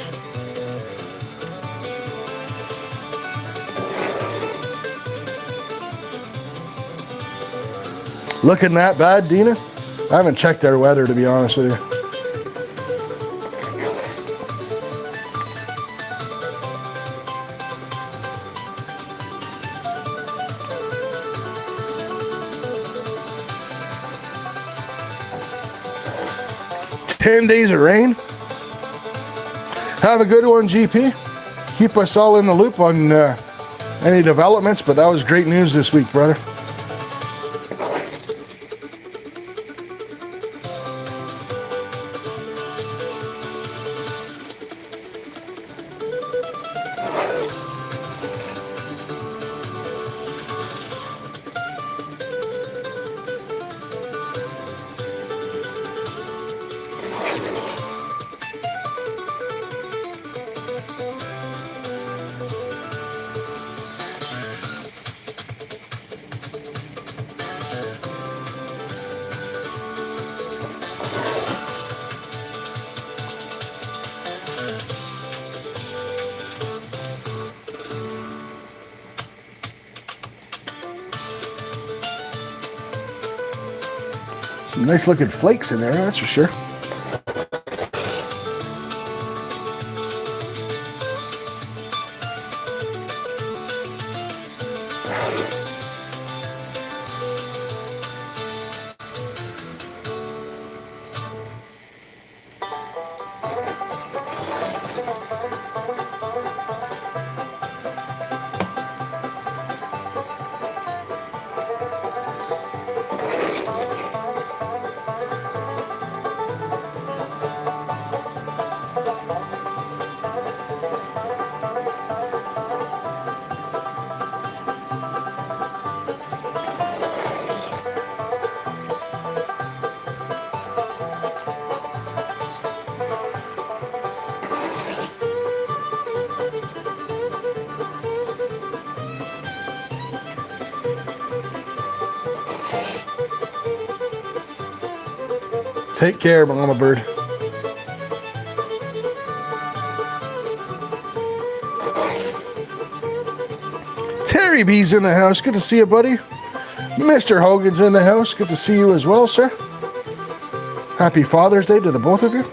Looking that bad, Dina? I haven't checked our weather, to be honest with you. "10 days of rain." Have a good one, GP. Keep us all in the loop on any developments, but that was great news this week, brother. Some nice looking flakes in there, that's for sure. Take care, Mama Bird. Terry B's in the house. Good to see you, buddy. Mr. Hogan's in the house. Good to see you as well, sir. Happy Father's Day to the both of you.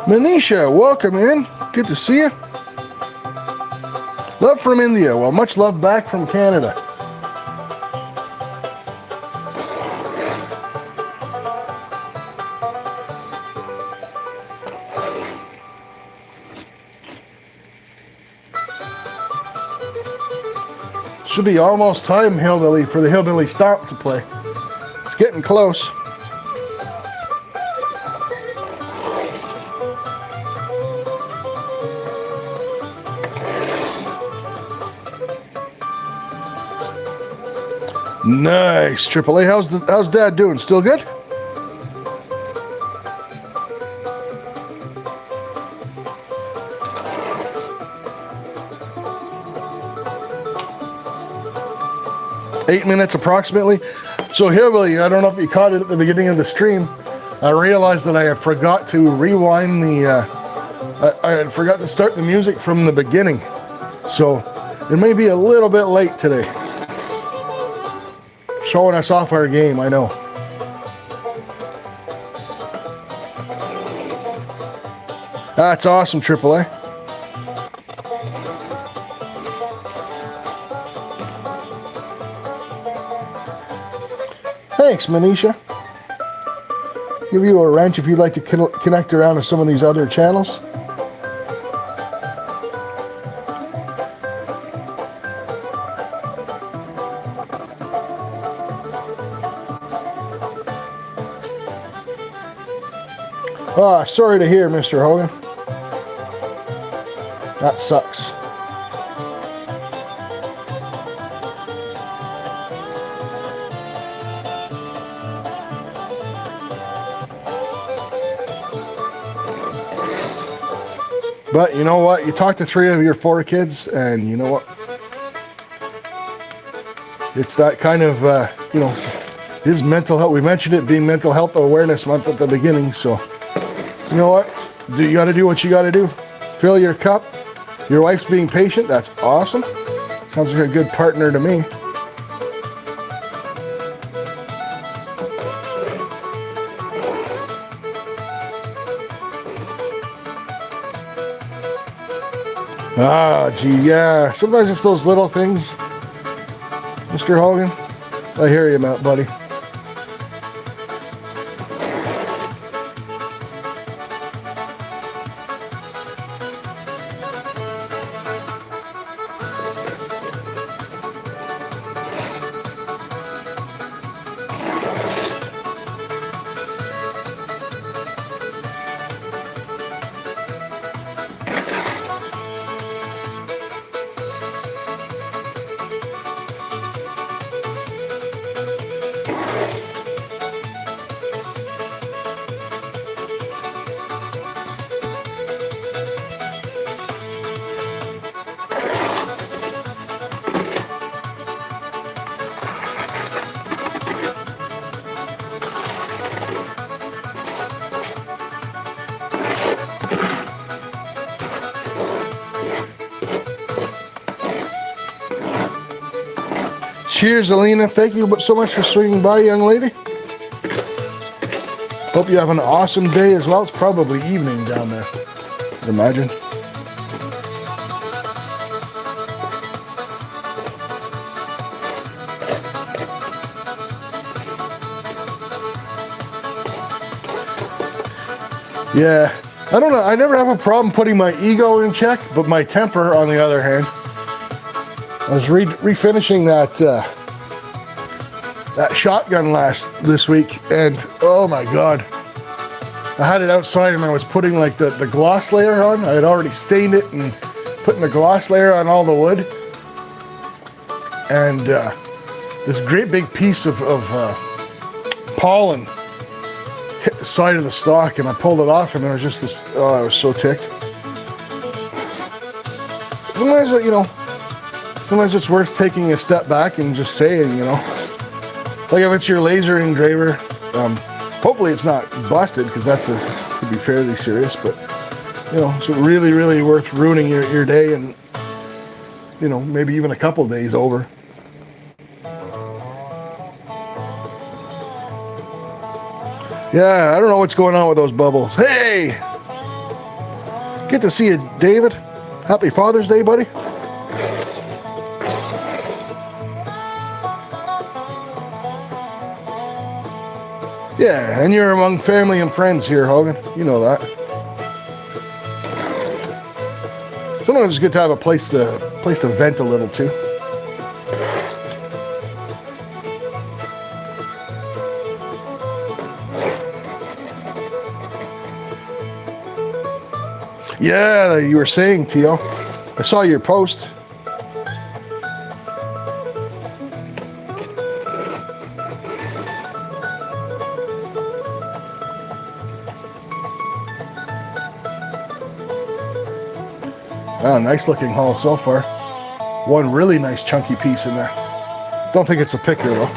Manisha, welcome in. Good to see you. Love from India. Well, much love back from Canada. Should be almost time, Hillbilly, for the Hillbilly Stomp to play. It's getting close. Nice, Triple A. How's Dad doing? Still good? Eight minutes approximately. So Hillbilly, I don't know if you caught it at the beginning of the stream. I realized that I had forgot to rewind the. I had forgot to start the music from the beginning, so it may be a little bit late today. Showing us off our game, I know. That's awesome, Triple A. Thanks, Manisha. Give you a wrench if you'd like to connect around to some of these other channels. Ah, sorry to hear, Mr. Hogan. That sucks. But you know what? You talk to 3 of your 4 kids, and you know what? It's that kind of, you know, his mental health. We mentioned it being Mental Health Awareness Month at the beginning, so you know what? You got to do what you got to do. Fill your cup. Your wife's being patient. That's awesome. Sounds like a good partner to me. Ah, gee, yeah. Sometimes it's those little things, Mr. Hogan. I hear you, Matt, buddy. Cheers, Alina. Thank you so much for swinging by, young lady. Hope you have an awesome day as well. It's probably evening down there, I'd imagine. Yeah, I don't know. I never have a problem putting my ego in check, but my temper, on the other hand. I was refinishing that shotgun this week, and oh my god, I had it outside and I was putting like the gloss layer on. I had already stained it and putting the gloss layer on all the wood, and this great big piece of pollen hit the side of the stock, and I pulled it off, and there was just this. Oh, I was so ticked. Sometimes, you know, sometimes it's worth taking a step back and just saying, you know, like if it's your laser engraver, hopefully it's not busted, because could be fairly serious. But you know, it's really, really worth ruining your day, and you know, maybe even a couple days over. Yeah, I don't know what's going on with those bubbles. Hey! Good to see you, David. Happy Father's Day, buddy. Yeah, and you're among family and friends here, Hogan. You know that. Sometimes it's good to have a place to vent a little too. Yeah, you were saying, Tio. I saw your post. Oh, nice looking haul so far. One really nice chunky piece in there. Don't think it's a picker though.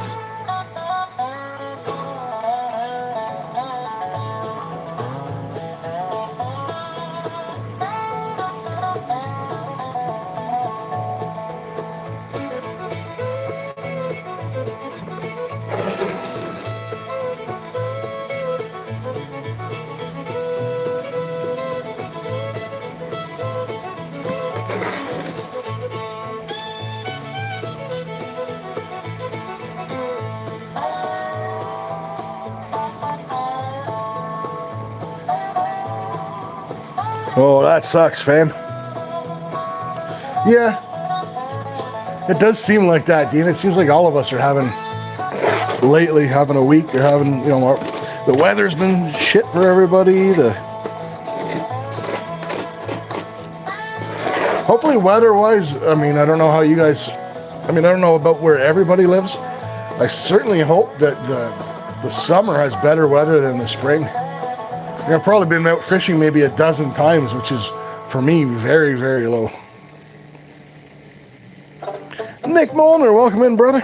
Oh, that sucks, fam. Yeah, it does seem like that, Dean. It seems like all of us are having a week. They're having, you know, the weather's been shit for everybody. Hopefully weather-wise, I mean, I don't know how you guys, I mean, I don't know about where everybody lives. I certainly hope that the summer has better weather than the spring. I've probably been out fishing maybe a dozen times, which is, for me, very, very low. Nick Molnar, welcome in, brother.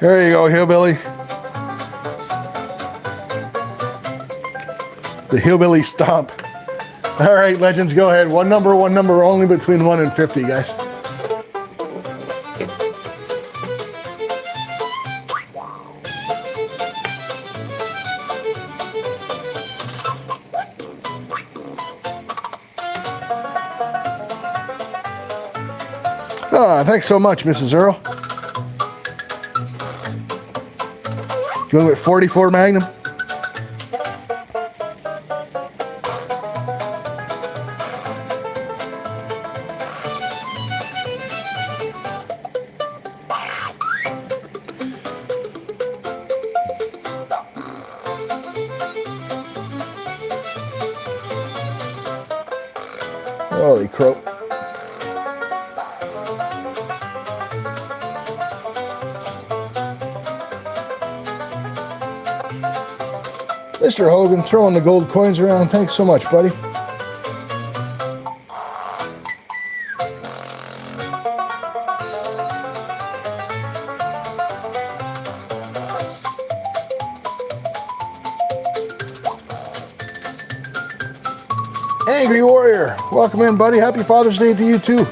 There you go, hillbilly. The hillbilly stomp. All right, legends, go ahead. One number only, between 1 and 50, guys. Ah, thanks so much, Mrs. Earl. Going with 44 Magnum. Holy crow. Mr. Hogan throwing the gold coins around. Thanks so much, buddy. Angry Warrior, welcome in, buddy. Happy Father's Day to you too.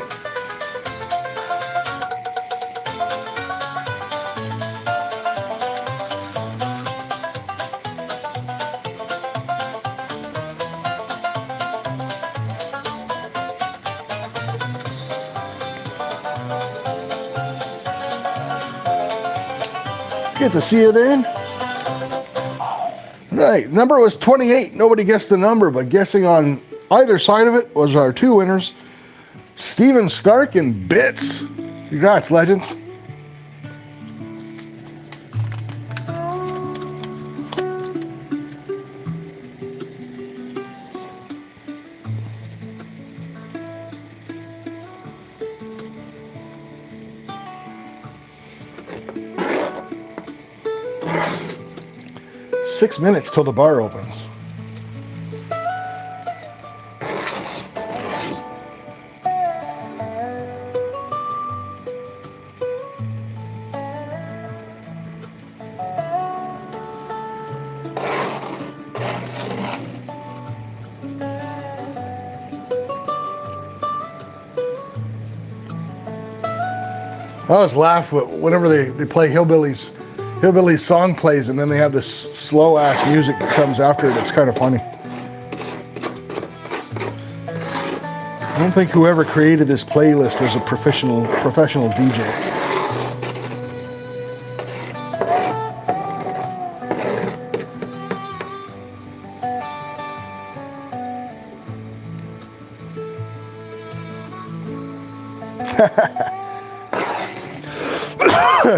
Good to see you, Dan. Right, number was 28. Nobody guessed the number, but guessing on either side of it was our two winners, Steven Stark and Bits. Congrats, legends. Six minutes till the bar opens. I always laugh whenever they play Hillbillies song plays and then they have this slow ass music that comes after it. It's kind of funny. I don't think whoever created this playlist was a professional DJ.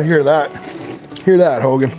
Hear that. Hear that, Hogan.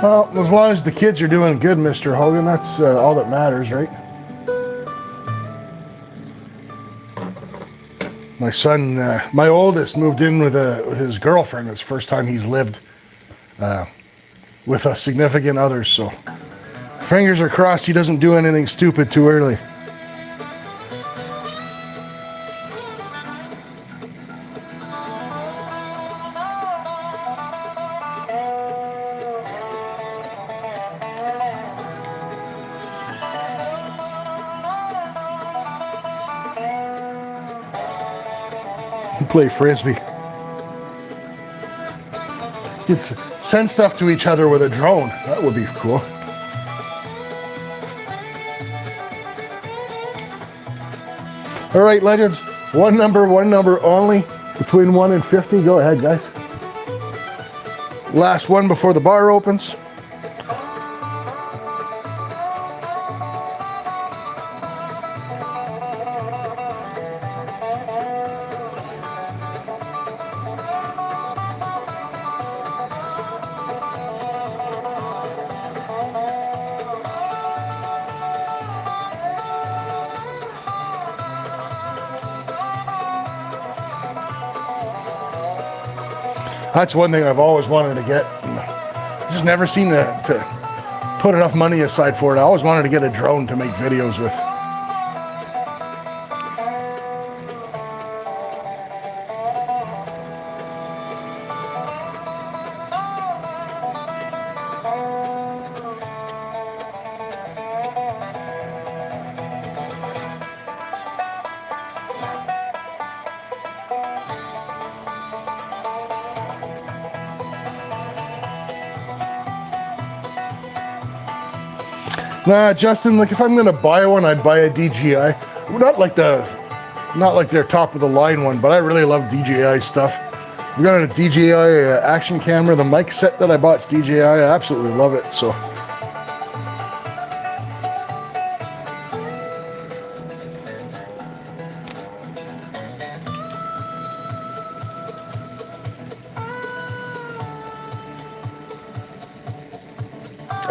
Well, as long as the kids are doing good, Mr. Hogan, that's all that matters, right? My son, my oldest, moved in with his girlfriend. It's the first time he's lived with a significant other, so fingers are crossed he doesn't do anything stupid too early. Play frisbee. You'd send stuff to each other with a drone. That would be cool. All right, legends. One number only. Between 1 and 50. Go ahead, guys. Last one before the bar opens. That's one thing I've always wanted to get. Just never seem to put enough money aside for it. I always wanted to get a drone to make videos with. Nah, Justin, like if I'm gonna buy one, I'd buy a DJI. Not like their top of the line one, but I really love DJI stuff. We got a DJI action camera. The mic set that I bought's DJI. I absolutely love it. So.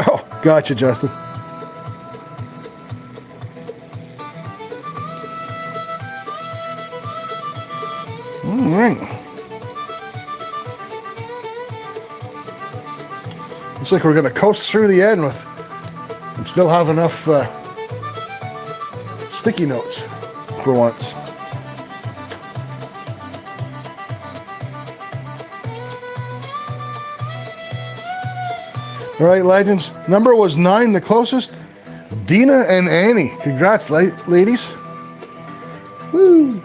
Oh, gotcha, Justin. All right. Looks like we're going to coast through the end with and still have enough sticky notes for once. All right, legends. Number was 9, the closest. Dina and Annie. Congrats, ladies. Woo.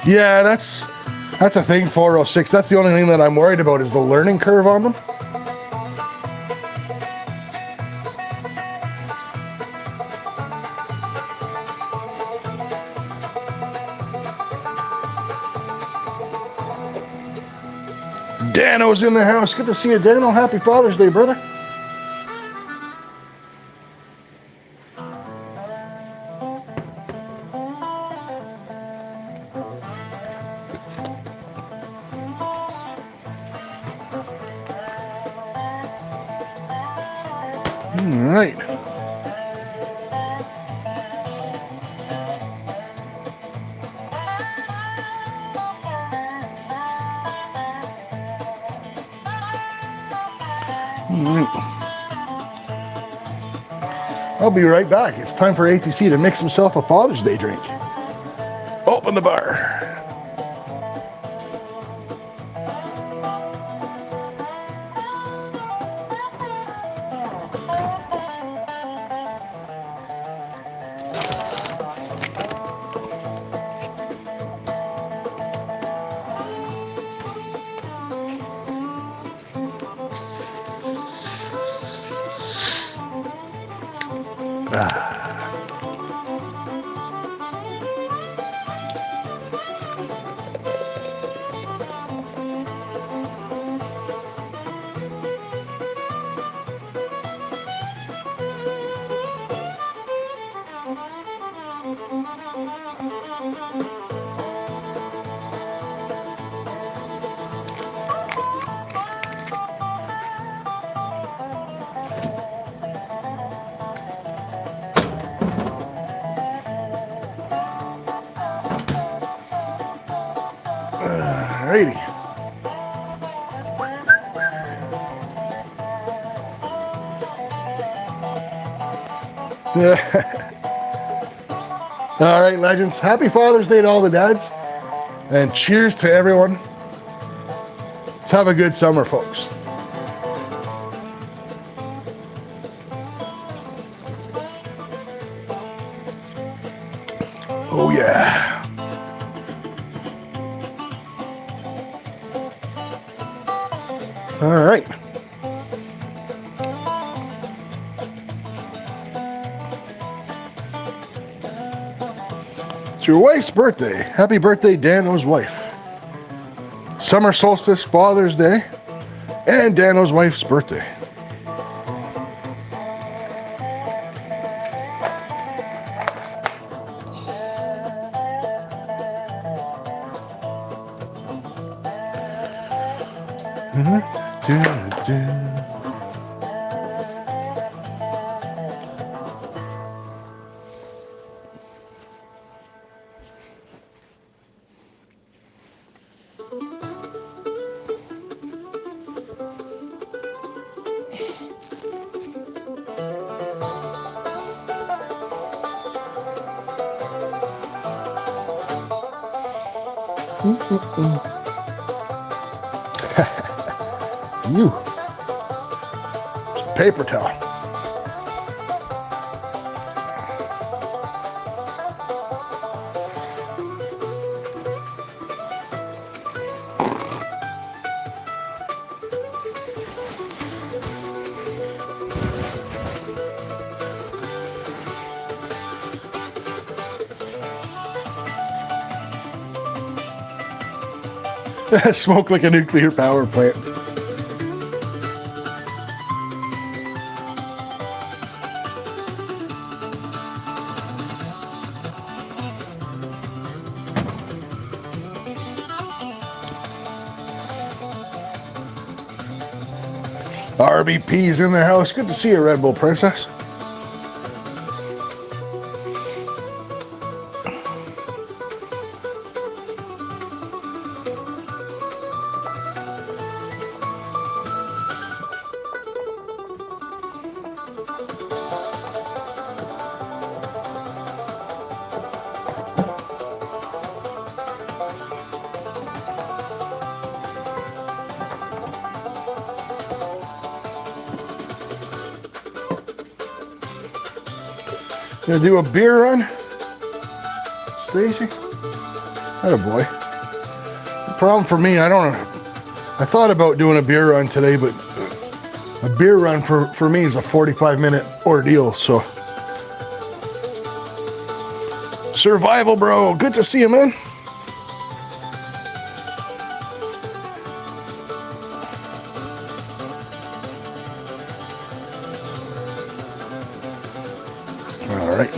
Yeah, that's a thing, 406. That's the only thing that I'm worried about is the learning curve on them. Dano's in the house. Good to see you, Dano. Happy Father's Day, brother. All right. I'll be right back. It's time for ATC to mix himself a Father's Day drink. Open the bar. Alrighty. All right, legends. Happy Father's Day to all the dads. And cheers to everyone. Let's have a good summer, folks. Oh, yeah. All right. It's your wife's birthday. Happy birthday, Dano's wife. Summer solstice, Father's Day, and Dano's wife's birthday. You. paper towel. Smoke like a nuclear power plant. RBP's in their house. Good to see you, Red Bull Princess. Gonna do a beer run, Stacy? Attaboy. The problem for me, I thought about doing a beer run today, but a beer run for me is a 45-minute ordeal, so. Survival, bro. Good to see you, man. All right.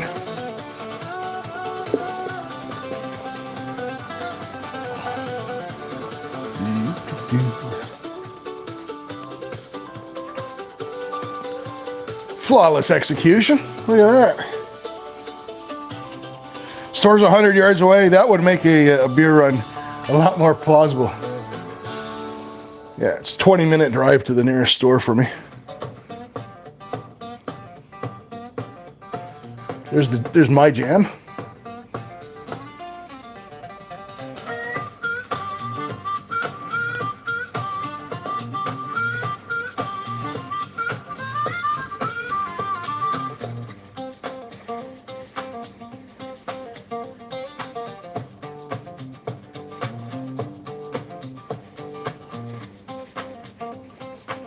Flawless execution. Look at that. Store's 100 yards away. That would make a beer run a lot more plausible. Yeah, it's a 20-minute drive to the nearest store for me. There's my jam.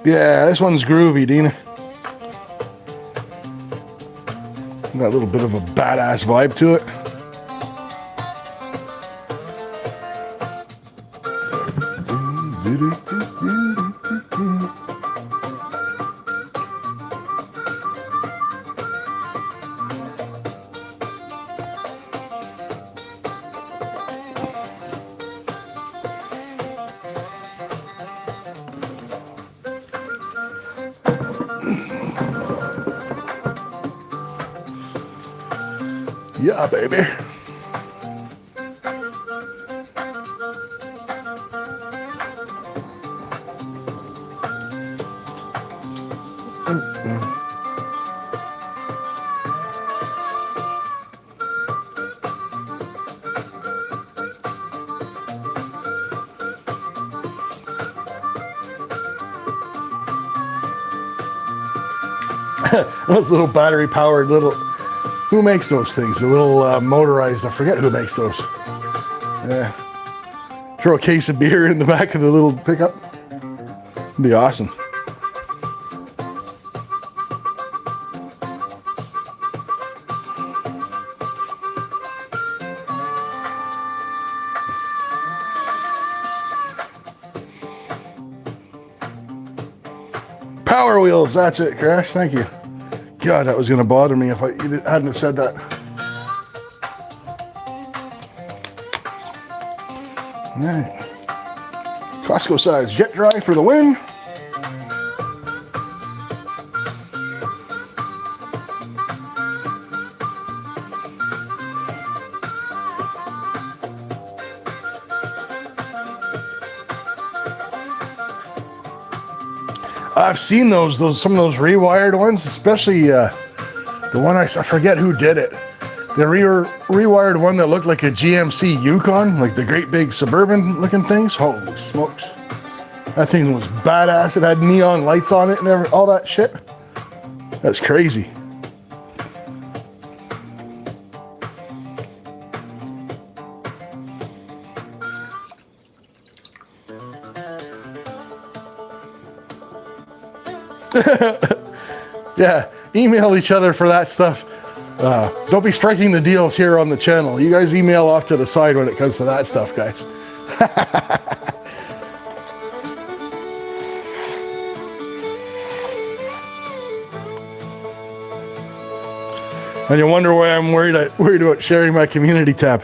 Yeah, this one's groovy, Dina. Got a little bit of a badass vibe to it. Yeah, baby. Those little battery powered little, who makes those things? The little motorized, I forget who makes those. Yeah. Throw a case of beer in the back of the little pickup. It'd be awesome. Power wheels, that's it, Crash. Thank you. God, that was going to bother me if you hadn't said that. All right. Costco size jet dry for the win. I've seen those some of those rewired ones, especially the one I forget who did it. The rewired one that looked like a GMC Yukon, like the great big suburban looking things. Holy smokes. That thing was badass. It had neon lights on it and all that shit. That's crazy. Yeah, email each other for that stuff. Don't be striking the deals here on the channel. You guys email off to the side when it comes to that stuff, guys. And you wonder why I'm worried about sharing my community tab.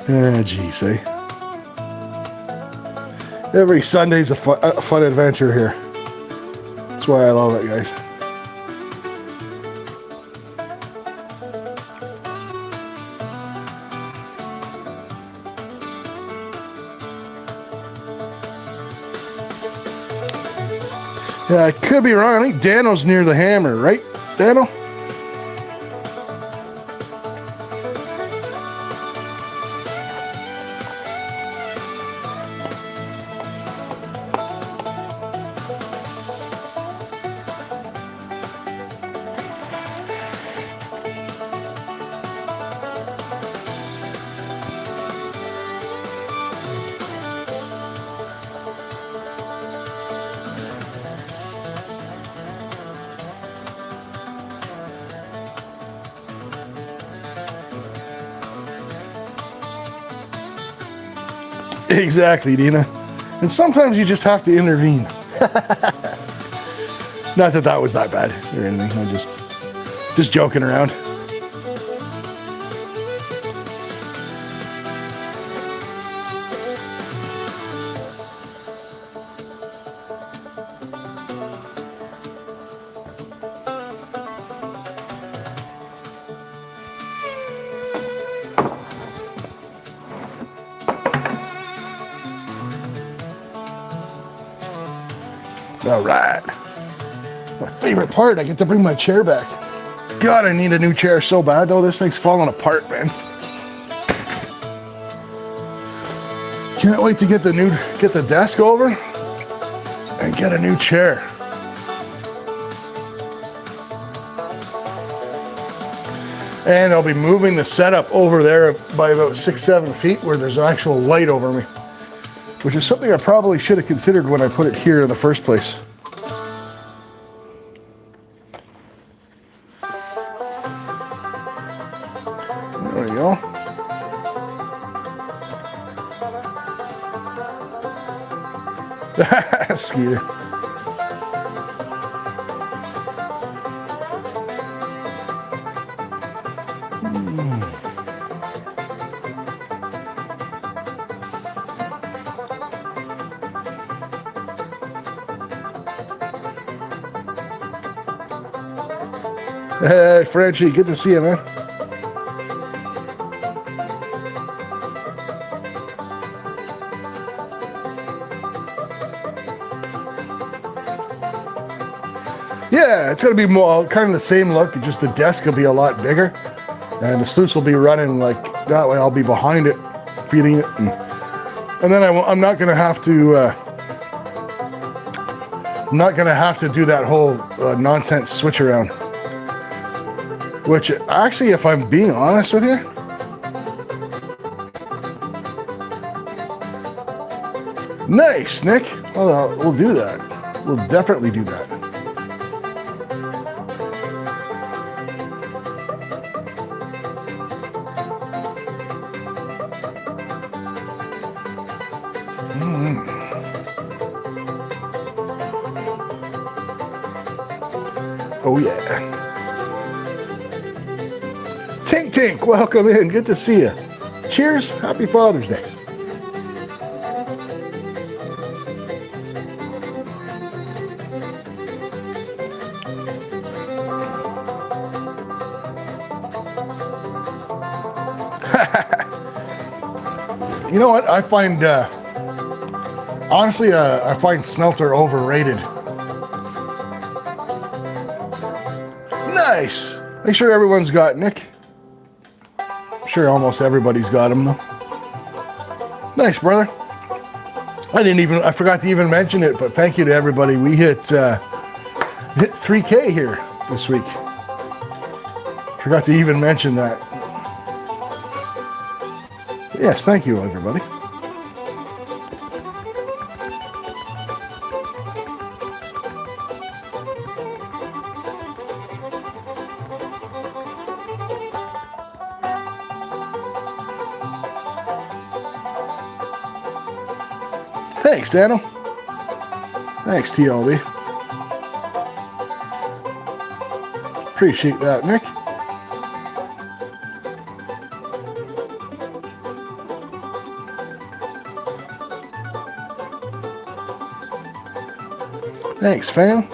Ah, geez, eh? Every Sunday's a fun adventure here. That's why I love it, guys. Yeah, I could be wrong. I think Dano's near the hammer, right, Dano? Exactly, Dina. And sometimes you just have to intervene. Not that that was that bad or anything. I'm just joking around. All right. My favorite part, I get to bring my chair back. God, I need a new chair so bad though. This thing's falling apart, man. Can't wait to get the desk over and get a new chair. And I'll be moving the setup over there by about 6-7 feet where there's actual light over me, which is something I probably should have considered when I put it here in the first place. There we go. Skeeter. Hey, Frenchie, good to see you, man. Yeah, it's going to be more kind of the same look, just the desk will be a lot bigger. And the sluice will be running like that way. I'll be behind it, feeding it. And then I'm not going to have to... I'm not going to have to do that whole nonsense switch around. Which, actually, if I'm being honest with you, nice, Nick. Well, we'll do that. We'll definitely do that. Oh, yeah. Tink Tink, welcome in. Good to see you. Cheers. Happy Father's Day. You know what? I find, honestly, I find smelter overrated. Nice. Make sure everyone's got Nick. I'm sure almost everybody's got him though. Nice, brother. I forgot to even mention it, but thank you to everybody. We hit 3K here this week. Forgot to even mention that. Yes, thank you, everybody. Thanks, Daniel. Thanks, TLB. Appreciate that, Nick. Thanks, fam.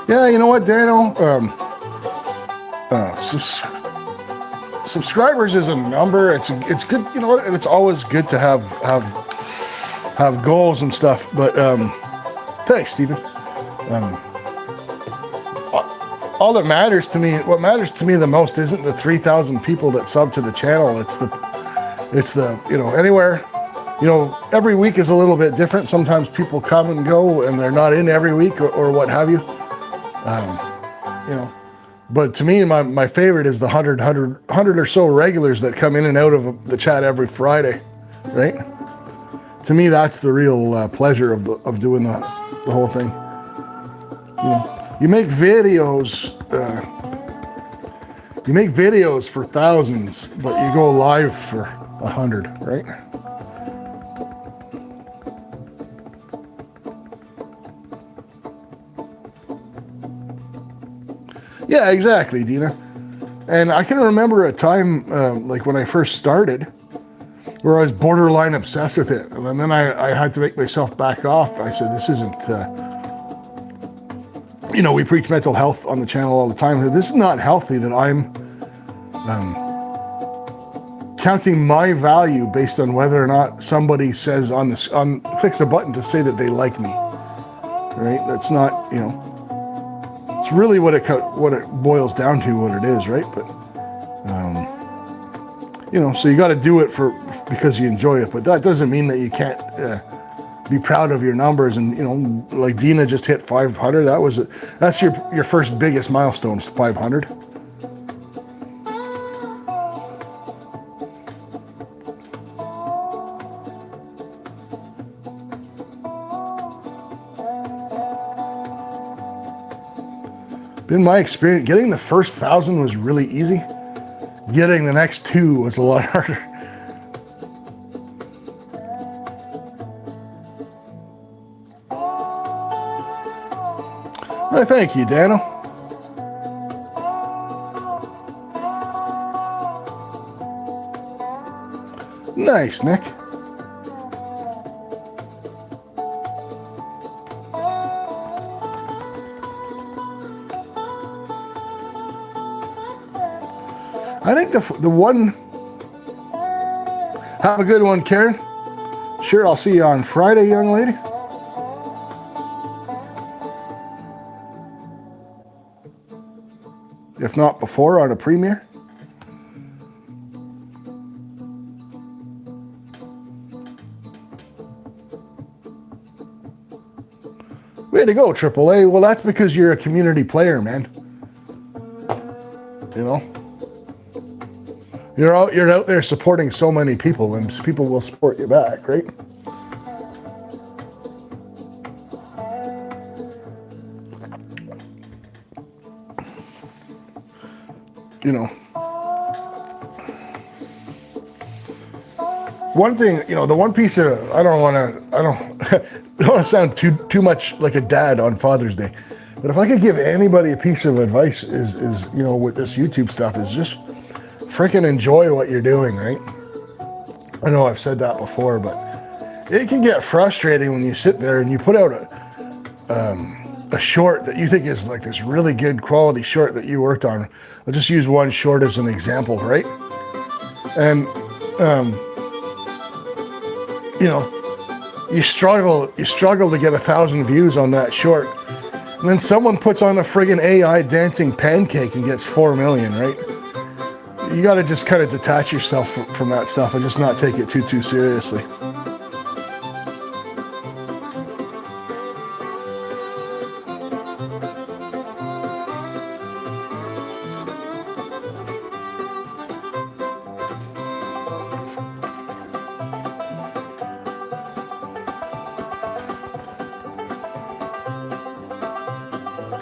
Yeah, you know what, Daniel? Subscribers is a number. It's good, you know, and it's always good to have goals and stuff. But thanks, Stephen. All that matters to me, what matters to me the most, isn't the 3,000 people that sub to the channel. It's the you know, anywhere. You know, every week is a little bit different. Sometimes people come and go, and they're not in every week or what have you. You know, but to me, my favorite is the 100 or so regulars that come in and out of the chat every Friday, right? To me, that's the real pleasure of doing the whole thing. You know, you make videos for thousands, but you go live for 100, right? Yeah, exactly, Dina. And I can remember a time, like when I first started, where I was borderline obsessed with it. And then I had to make myself back off. I said, this isn't, you know, we preach mental health on the channel all the time. This is not healthy that I'm counting my value based on whether or not somebody says clicks a button to say that they like me, right? That's not, you know, it's really what it boils down to, what it is, right? But you know, so you got to do it because you enjoy it, but that doesn't mean that you can't be proud of your numbers. And you know, like Dina just hit 500. That's your first biggest milestone, 500. In my experience, getting the first 1,000 was really easy. Getting the next 2 was a lot harder. Well, thank you, Daniel. Nice, Nick. I think the one, have a good one, Karen. Sure, I'll see you on Friday, young lady. If not before, on a premiere. Way to go, AAA. Well, that's because you're a community player, man. You know? You're out there supporting so many people, and people will support you back, right? You know, one thing, you know, the one piece of, I don't want to sound too much like a dad on Father's Day, but if I could give anybody a piece of advice is you know, with this YouTube stuff, is just freaking enjoy what you're doing, right? I know I've said that before, but it can get frustrating when you sit there and you put out a short that you think is like this really good quality short that you worked on. I'll just use one short as an example, right? And you know, you struggle to get 1,000 views on that short, and then someone puts on a friggin' AI dancing pancake and gets 4 million, right? You got to just kind of detach yourself from that stuff and just not take it too seriously.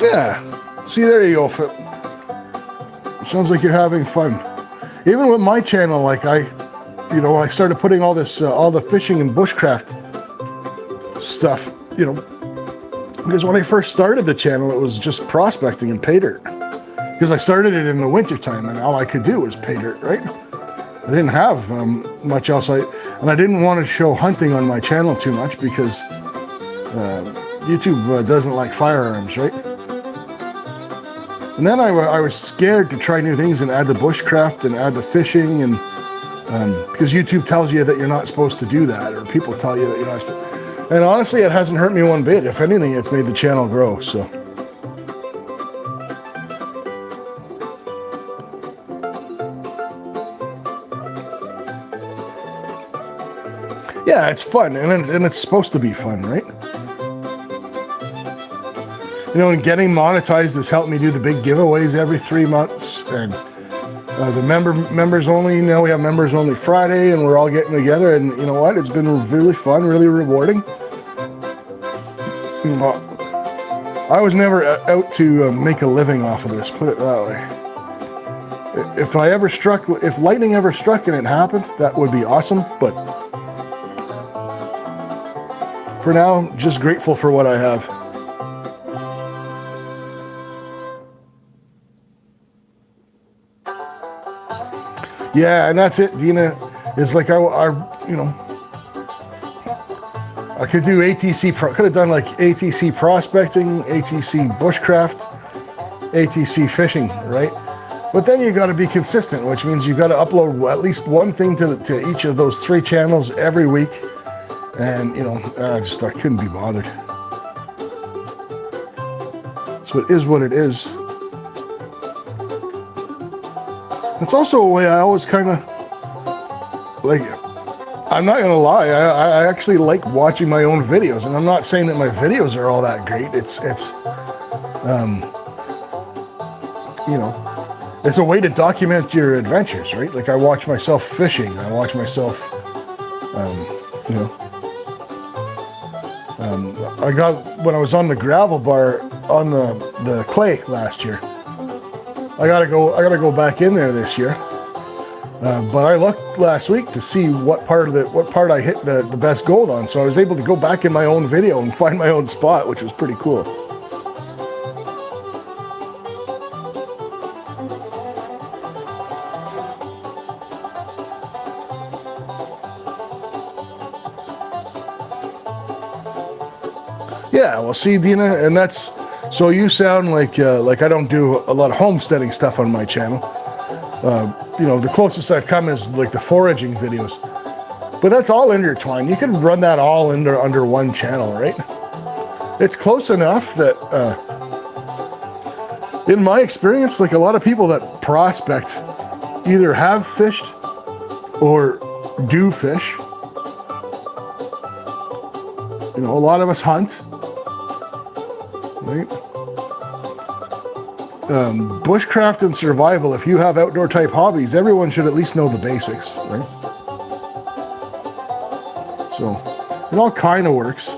Yeah, see, there you go. Sounds like you're having fun. Even with my channel, like I started putting all this, all the fishing and bushcraft stuff, you know, because when I first started the channel, it was just prospecting and pay dirt. Because I started it in the wintertime and all I could do was pay dirt, right? I didn't have much else. And I didn't want to show hunting on my channel too much because YouTube doesn't like firearms, right? And then I was scared to try new things and add the bushcraft and add the fishing, and because YouTube tells you that you're not supposed to do that, or people tell you that you're not supposed to. And honestly, it hasn't hurt me one bit. If anything, it's made the channel grow, so. Yeah, it's fun, and it's supposed to be fun, right? You know, and getting monetized has helped me do the big giveaways every 3 months, and the members only. You know, we have members only Friday, and we're all getting together. And you know what? It's been really fun, really rewarding. You know, I was never out to make a living off of this. Put it that way. If lightning ever struck and it happened, that would be awesome. But for now, just grateful for what I have. Yeah, and that's it, Dina. It's like I you know, I could do ATC, could have done like ATC prospecting, ATC bushcraft, ATC fishing, right? But then you got to be consistent, which means you got to upload at least one thing to each of those 3 channels every week. And you know, I couldn't be bothered. So it is what it is. It's also a way I always kind of, like, I'm not gonna lie, I actually like watching my own videos, and I'm not saying that my videos are all that great. It's you know, it's a way to document your adventures, right? Like I watch myself fishing, I watch myself, you know, when I was on the gravel bar on the clay last year. I gotta go back in there this year. But I looked last week to see what part I hit the best gold on. So I was able to go back in my own video and find my own spot, which was pretty cool. Yeah, well, see, Dina, and that's. So you sound like I don't do a lot of homesteading stuff on my channel. You know, the closest I've come is like the foraging videos. But that's all intertwined. You can run that all under one channel, right? It's close enough that, in my experience, like a lot of people that prospect either have fished or do fish. You know, a lot of us hunt. Right? Bushcraft and survival, if you have outdoor type hobbies, everyone should at least know the basics, right? So it all kind of works.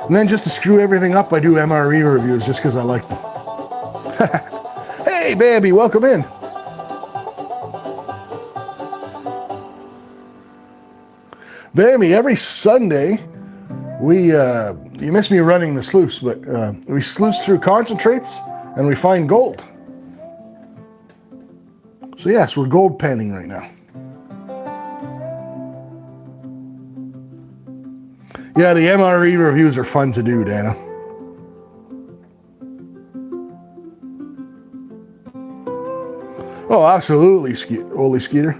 And then just to screw everything up, I do MRE reviews just because I like them. Hey, baby, welcome in. Baby, every Sunday, you miss me running the sluice, but we sluice through concentrates and we find gold. So yes, we're gold panning right now. Yeah, the MRE reviews are fun to do, Dana. Oh, absolutely, Oli Skeeter.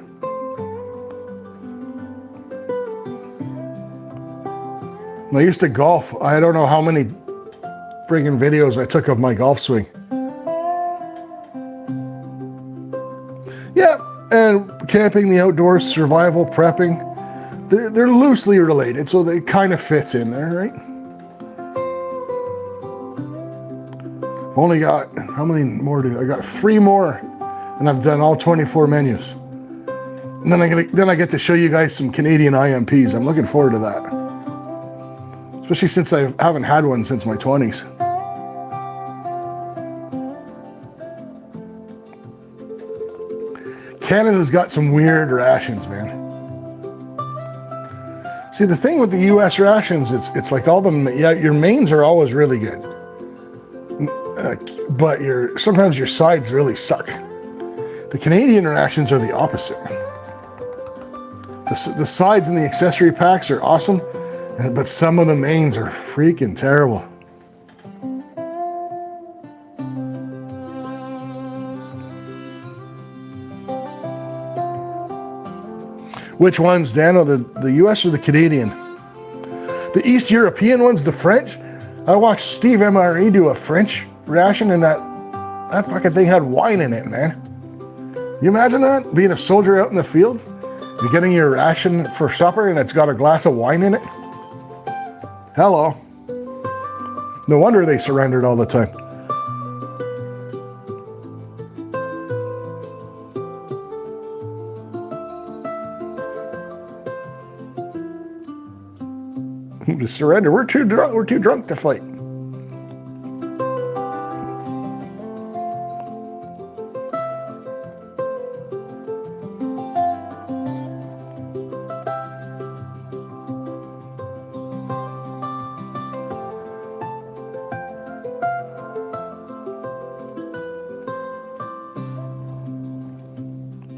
When I used to golf, I don't know how many friggin' videos I took of my golf swing. Yeah, and camping, the outdoors, survival, prepping, they're loosely related, so they kind of fit in there, right? I've only got, how many more I got 3 more, and I've done all 24 menus. And then I get to show you guys some Canadian IMPs. I'm looking forward to that. Especially since I haven't had one since my 20s. Canada's got some weird rations, man. See, the thing with the US rations, it's like all the, yeah, your mains are always really good. But sometimes your sides really suck. The Canadian rations are the opposite. The sides and the accessory packs are awesome, but some of the mains are freaking terrible. Which ones, Dano? The US or the Canadian? The East European ones, the French? I watched Steve MRE do a French ration, and that fucking thing had wine in it, man. You imagine that? Being a soldier out in the field? You're getting your ration for supper and it's got a glass of wine in it? Hello. No wonder they surrendered all the time. Just surrender. We're too drunk to fight.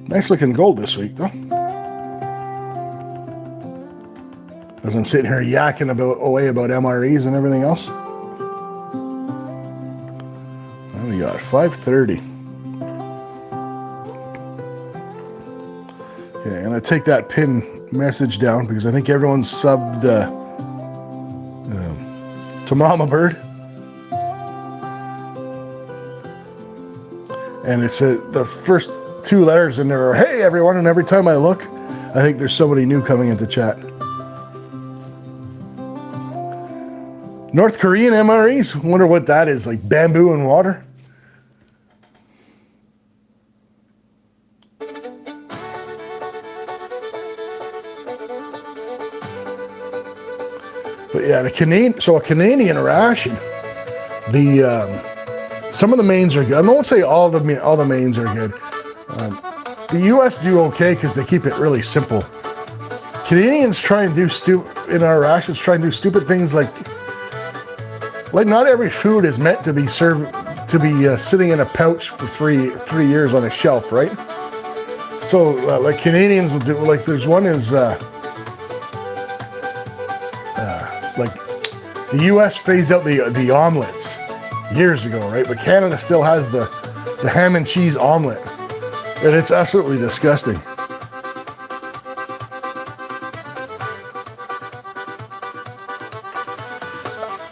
Nice looking gold this week, though. As I'm sitting here yakking away about MREs and everything else. What do we got? 5:30. Okay, I'm gonna take that pin message down because I think everyone's subbed to Mama Bird. And it's the first 2 letters in there are, hey everyone, and every time I look, I think there's somebody new coming into chat. North Korean MREs? Wonder what that is, like bamboo and water? But yeah, a Canadian ration, some of the mains are good. I won't say all the mains are good. The US do okay because they keep it really simple. Canadians try and do in our rations, try and do stupid things like not every food is meant to be served, to be sitting in a pouch for three years on a shelf, right? So like Canadians will do, like there's one is like the US phased out the omelets years ago, right? But Canada still has the ham and cheese omelet. And it's absolutely disgusting.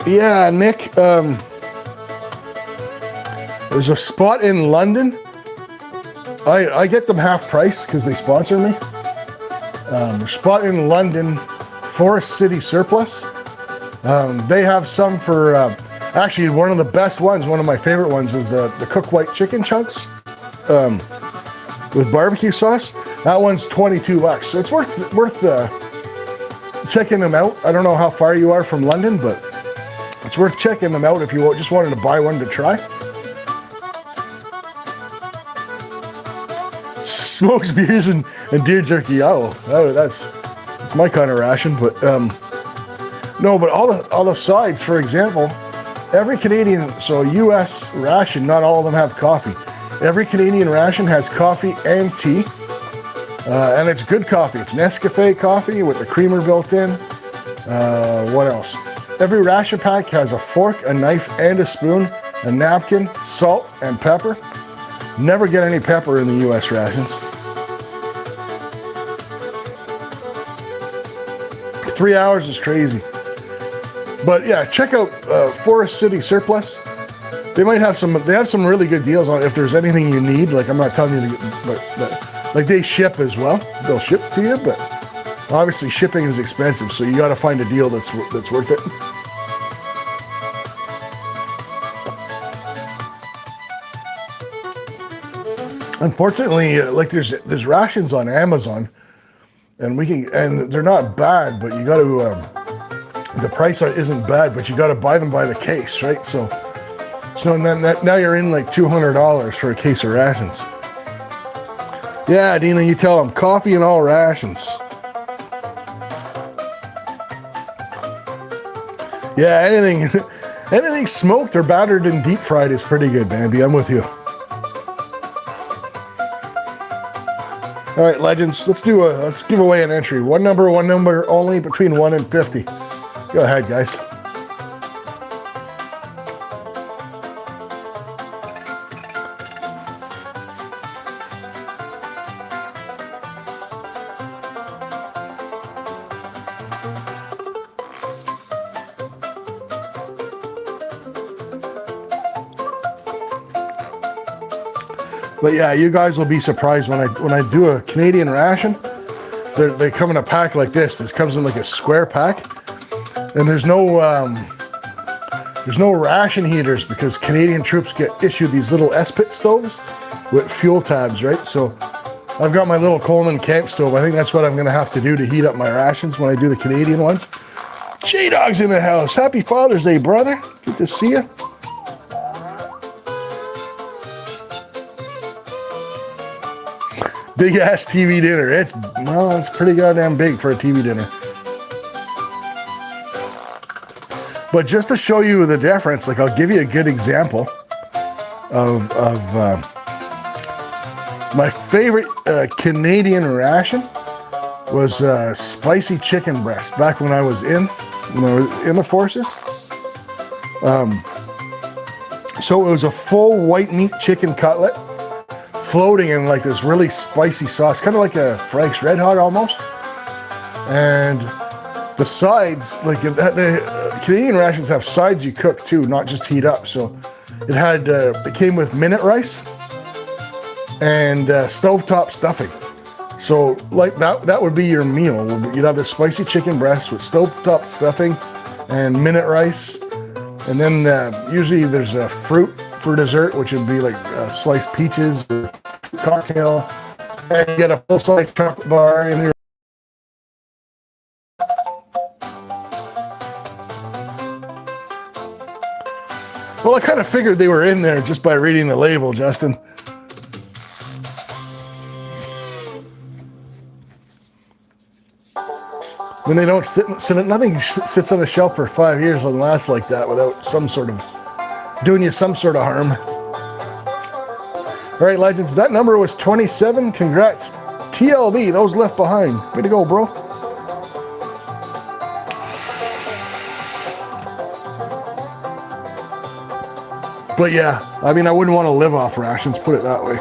Yeah, Nick, there's a spot in London. I get them half price because they sponsor me. Spot in London, Forest City Surplus. They have some for, actually one of the best ones, one of my favorite ones is the cooked white chicken chunks. With barbecue sauce, that one's $22. So it's worth checking them out. I don't know how far you are from London, but it's worth checking them out if you just wanted to buy one to try. Smokes, beers, and deer jerky. Oh, that's my kind of ration. But no, but all the sides, for example, every Canadian, so U.S. ration, not all of them have coffee. Every Canadian ration has coffee and tea. And it's good coffee. It's Nescafe coffee with the creamer built in. What else? Every ration pack has a fork, a knife, and a spoon, a napkin, salt, and pepper. Never get any pepper in the US rations. 3 hours is crazy. But yeah, check out Forest City Surplus. They have some really good deals on it if there's anything you need. Like, I'm not telling you to get, but like, they ship as well. They'll ship to you, but obviously shipping is expensive, so you got to find a deal that's worth it. Unfortunately, like, there's rations on Amazon, and they're not bad, but you got to the price isn't bad, but you got to buy them by the case, right? So now you're in like $200 for a case of rations. Yeah, Dina, you tell them coffee and all rations. Yeah, anything smoked or battered and deep fried is pretty good, Bambi. I'm with you. All right, legends, let's give away an entry. One number only, between 1 and 50. Go ahead, guys. But yeah, you guys will be surprised when I do a Canadian ration. They come in a pack like this. This comes in like a square pack, and there's no ration heaters because Canadian troops get issued these little S-pit stoves with fuel tabs, right? So I've got my little Coleman camp stove. I think that's what I'm gonna have to do to heat up my rations when I do the Canadian ones. J-Dog's in the house. Happy Father's Day, brother. Good to see you. Big ass TV dinner. It's pretty goddamn big for a TV dinner. But just to show you the difference, like, I'll give you a good example of my favorite Canadian ration was spicy chicken breast back when I was in the forces. So it was a full white meat chicken cutlet, floating in like this really spicy sauce, kind of like a Frank's Red Hot almost. And the sides, like, the Canadian rations have sides you cook too, not just heat up. So it came with minute rice and stovetop stuffing. So like that would be your meal. You'd have the spicy chicken breast with stovetop stuffing and minute rice. And then usually there's a fruit for dessert, which would be like sliced peaches or cocktail, and you get a full size chocolate bar in your. Well, I kind of figured they were in there just by reading the label, Justin. When they don't nothing sits on a shelf for 5 years and lasts like that without doing you some sort of harm. All right, legends, that number was 27. Congrats, TLB, those left behind. Way to go, bro. But yeah, I mean, I wouldn't want to live off rations, put it that way.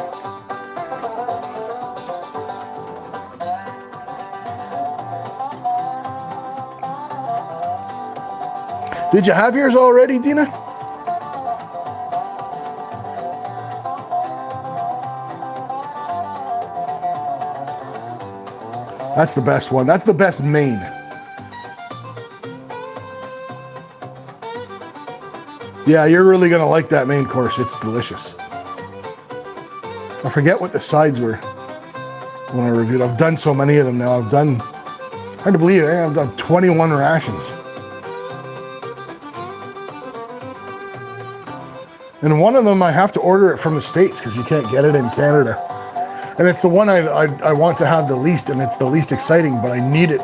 Did you have yours already, Dina? That's the best one. That's the best main. Yeah, you're really gonna like that main course. It's delicious. I forget what the sides were when I reviewed. I've done so many of them now. Hard to believe it, I've done 21 rations. And one of them I have to order it from the States because you can't get it in Canada. And it's the one I want to have the least, and it's the least exciting, but I need it.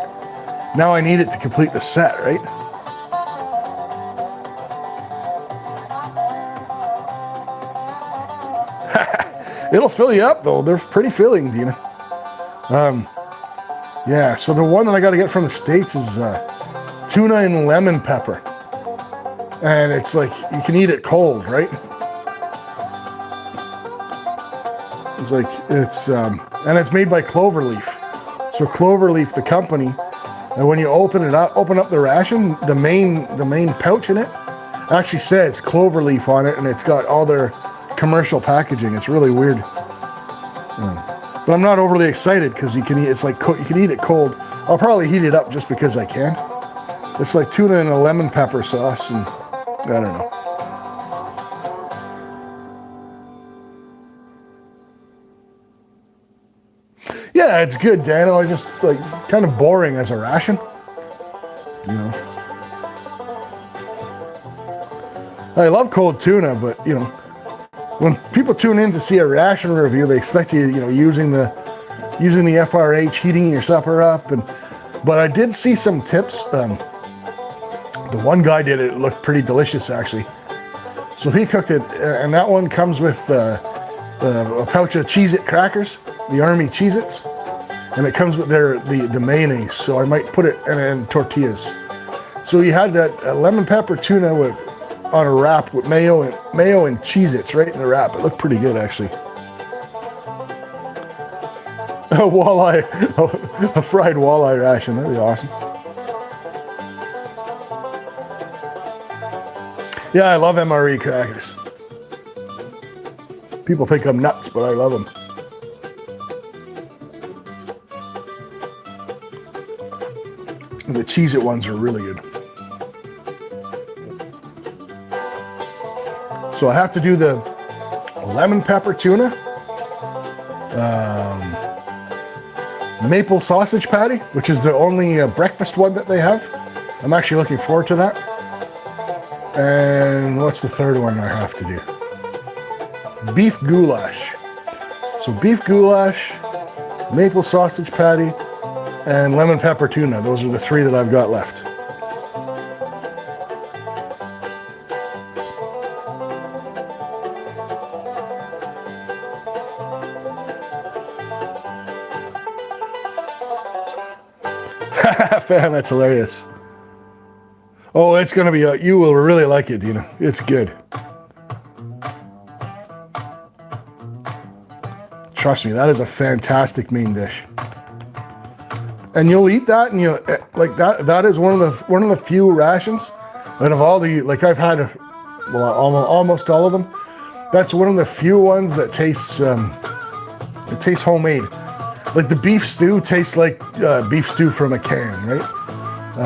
Now I need it to complete the set, right? It'll fill you up though. They're pretty filling, Dina. Yeah, so the one that I got to get from the States is tuna and lemon pepper. And it's like, you can eat it cold, right? It's like, and it's made by Cloverleaf. So Cloverleaf, the company, and when you open up the ration, the main pouch in it actually says Cloverleaf on it, and it's got all their commercial packaging. It's really weird. But I'm not overly excited because you can eat it cold. I'll probably heat it up just because I can. It's like tuna and a lemon pepper sauce, and I don't know. Yeah, it's good, Dano. I just like kind of boring as a ration, you know. I love cold tuna, but you know, when people tune in to see a ration review, they expect you, using the FRH, heating your supper up, but I did see some tips. The one guy did it looked pretty delicious actually. So he cooked it, and that one comes with a pouch of Cheez-It crackers, the Army Cheez-Its, and it comes with the mayonnaise. So I might put it and tortillas. So he had that lemon pepper tuna on a wrap with mayo and Cheez-Its right in the wrap. It looked pretty good actually. A walleye, a fried walleye ration. That'd be awesome. Yeah, I love MRE crackers. People think I'm nuts, but I love them. And the Cheez-It ones are really good. So I have to do the lemon pepper tuna, maple sausage patty, which is the only breakfast one that they have. I'm actually looking forward to that. And what's the third one I have to do? Beef goulash. So beef goulash, maple sausage patty, and lemon pepper tuna. Those are the three that I've got left. Fan, that's hilarious. Oh, it's gonna be, you will really like it, Dina. It's good. Trust me, that is a fantastic main dish. And you'll eat that, and you like that. That is one of the few rations out of all the, like I've had, well, almost all of them. That's one of the few ones that tastes, it tastes homemade. Like the beef stew tastes like beef stew from a can, right?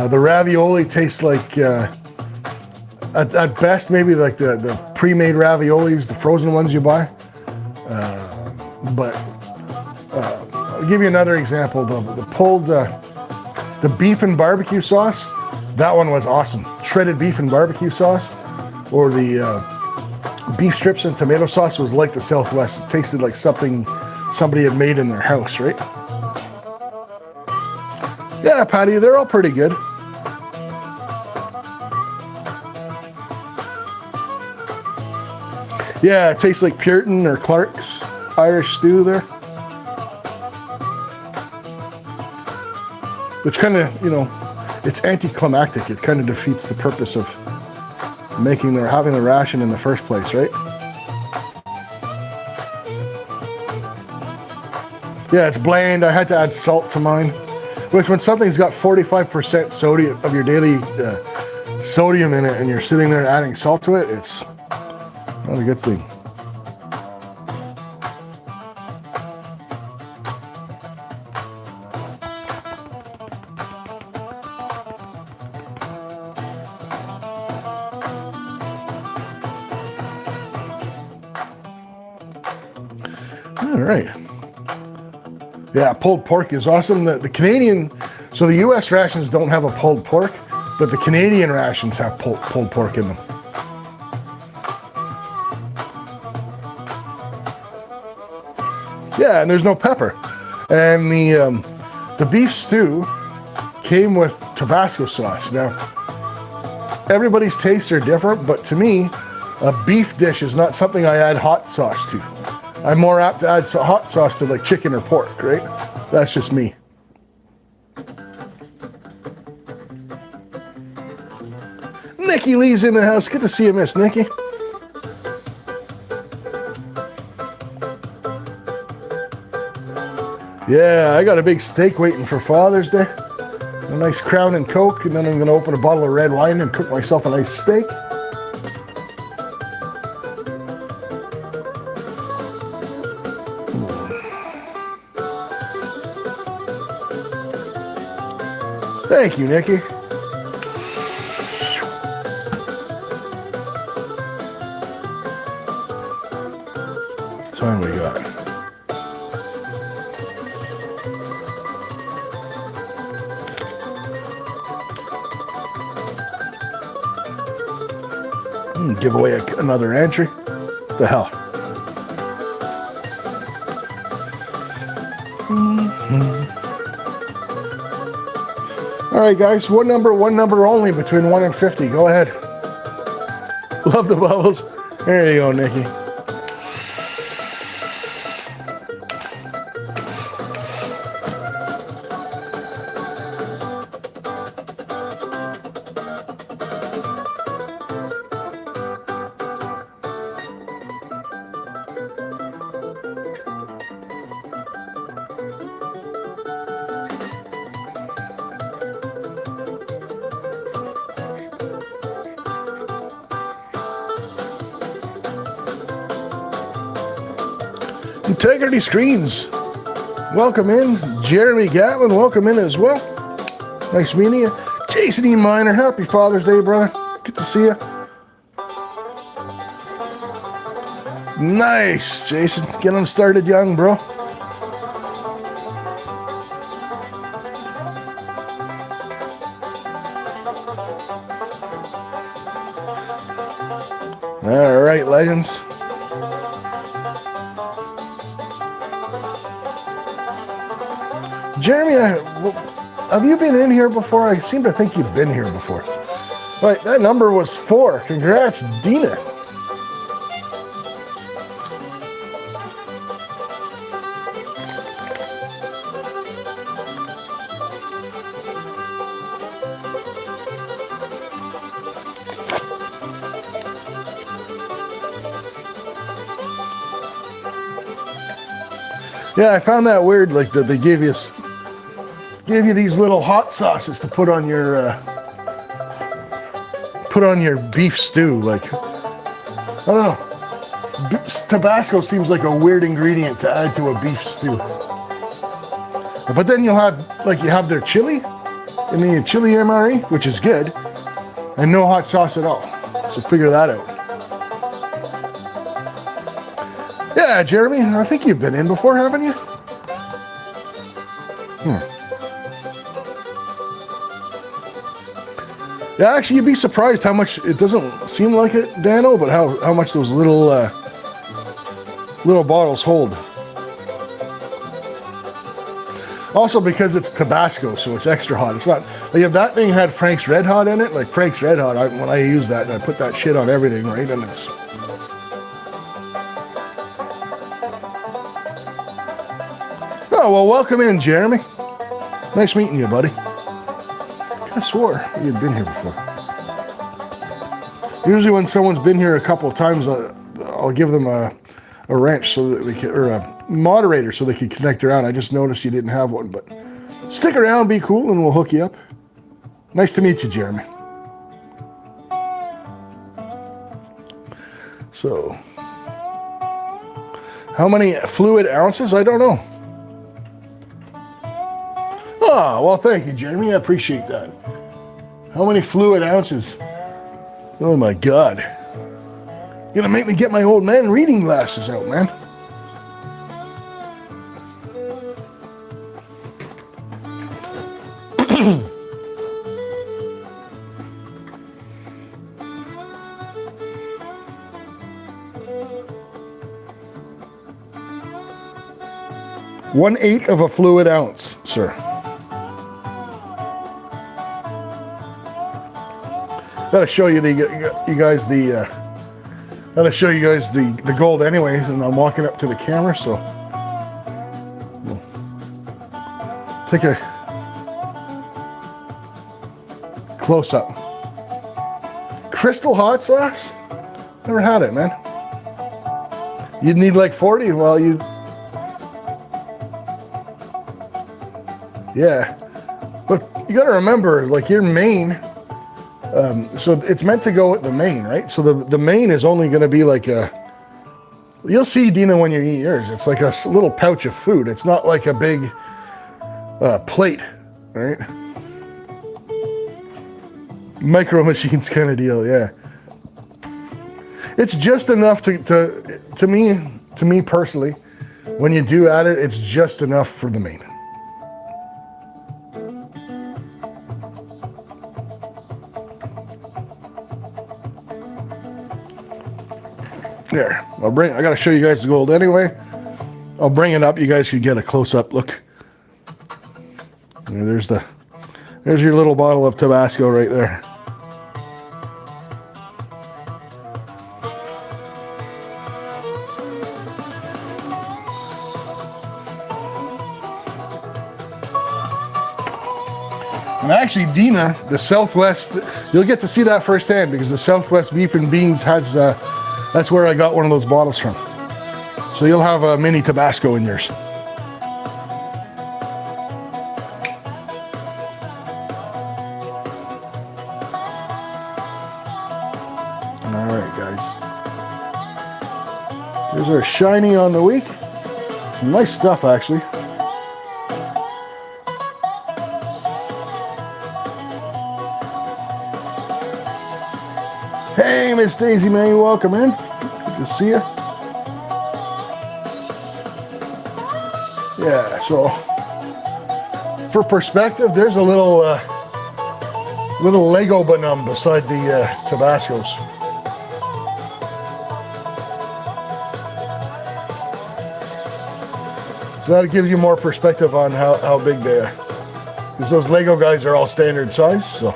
The ravioli tastes like, at best, maybe like the pre-made raviolis, the frozen ones you buy. But I'll give you another example. The beef and barbecue sauce, that one was awesome. Shredded beef and barbecue sauce, or the beef strips and tomato sauce was like the Southwest. It tasted like something somebody had made in their house, right? Yeah, Patty, they're all pretty good. Yeah, it tastes like Puritan or Clark's Irish stew there. Which kind of, it's anticlimactic. It kind of defeats the purpose of having the ration in the first place, right? Yeah, it's bland. I had to add salt to mine. Which, when something's got 45% sodium of your daily sodium in it, and you're sitting there adding salt to it, it's not a good thing. All right. Yeah, pulled pork is awesome. The Canadian, so the US rations don't have a pulled pork, but the Canadian rations have pulled pork in them. Yeah, and there's no pepper. And the beef stew came with Tabasco sauce. Now, everybody's tastes are different, but to me, a beef dish is not something I add hot sauce to. I'm more apt to add hot sauce to like chicken or pork, right? That's just me. Nikki Lee's in the house. Good to see you, Miss Nikki. Yeah, I got a big steak waiting for Father's Day. A nice Crown and Coke, and then I'm gonna open a bottle of red wine and cook myself a nice steak. Thank you, Nikki. So what we got? Give away another entry. What the hell? All right, guys. One number only between 1 and 50. Go ahead. Love the bubbles. There you go, Nikki. Integrity Screens, welcome in. Jeremy Gatlin, welcome in as well. Nice meeting you. Jason E. Miner, happy Father's Day, brother. Good to see you. Nice, Jason. Get them started young, bro. All right, legends. Jeremy, have you been in here before? I seem to think you've been here before. Right, that number was 4. Congrats, Dina. Yeah, I found that weird, like that they gave you these little hot sauces to put on your beef stew. Like, I don't know, Tabasco seems like a weird ingredient to add to a beef stew. But then you have their chili, and then your chili MRE, which is good, and no hot sauce at all. So figure that out. Yeah, Jeremy, I think you've been in before, haven't you? Yeah, actually, you'd be surprised how much, it doesn't seem like it, Dano, but how much those little bottles hold. Also because it's Tabasco, so it's extra hot. It's not, like if that thing had Frank's Red Hot in it, like Frank's Red Hot, when I use that, and I put that shit on everything, right, and it's... Oh, well, welcome in, Jeremy. Nice meeting you, buddy. I swore you'd been here before. Usually when someone's been here a couple of times, I'll give them a wrench so that we can, or a moderator so they can connect around. I just noticed you didn't have one, but stick around, be cool, and we'll hook you up. Nice to meet you, Jeremy. So, how many fluid ounces? I don't know. Oh, well, thank you, Jeremy. I appreciate that. How many fluid ounces? Oh, my God. You're going to make me get my old man reading glasses out, man. One-eighth of a fluid ounce, sir. Gotta show you guys the Gotta show you guys the gold anyways, and I'm walking up to the camera, so we'll take a close up. Crystal hot sauce? Never had it, man. You'd need like 40. Well, yeah. But you gotta remember, like your main, so it's meant to go with the main, right? So the main is only gonna be like you'll see, Dina, when you eat yours, it's like a little pouch of food. It's not like a big plate, right? Micro machines kind of deal, yeah. It's just enough to me personally, when you do add it, it's just enough for the main. There, I gotta show you guys the gold anyway. I'll bring it up, you guys can get a close-up look. And there's your little bottle of Tabasco right there. And actually, Dina, the Southwest, you'll get to see that firsthand because the Southwest Beef and Beans has, that's where I got one of those bottles from. So you'll have a mini Tabasco in yours. All right, guys. Here's our shiny on the week. Some nice stuff, actually. Hey, Miss Daisy, man, you're welcome in. Good to see you. Yeah, so for perspective, there's a little Lego banum beside the Tabascos. So that'll give you more perspective on how big they are. Because those Lego guys are all standard size, so.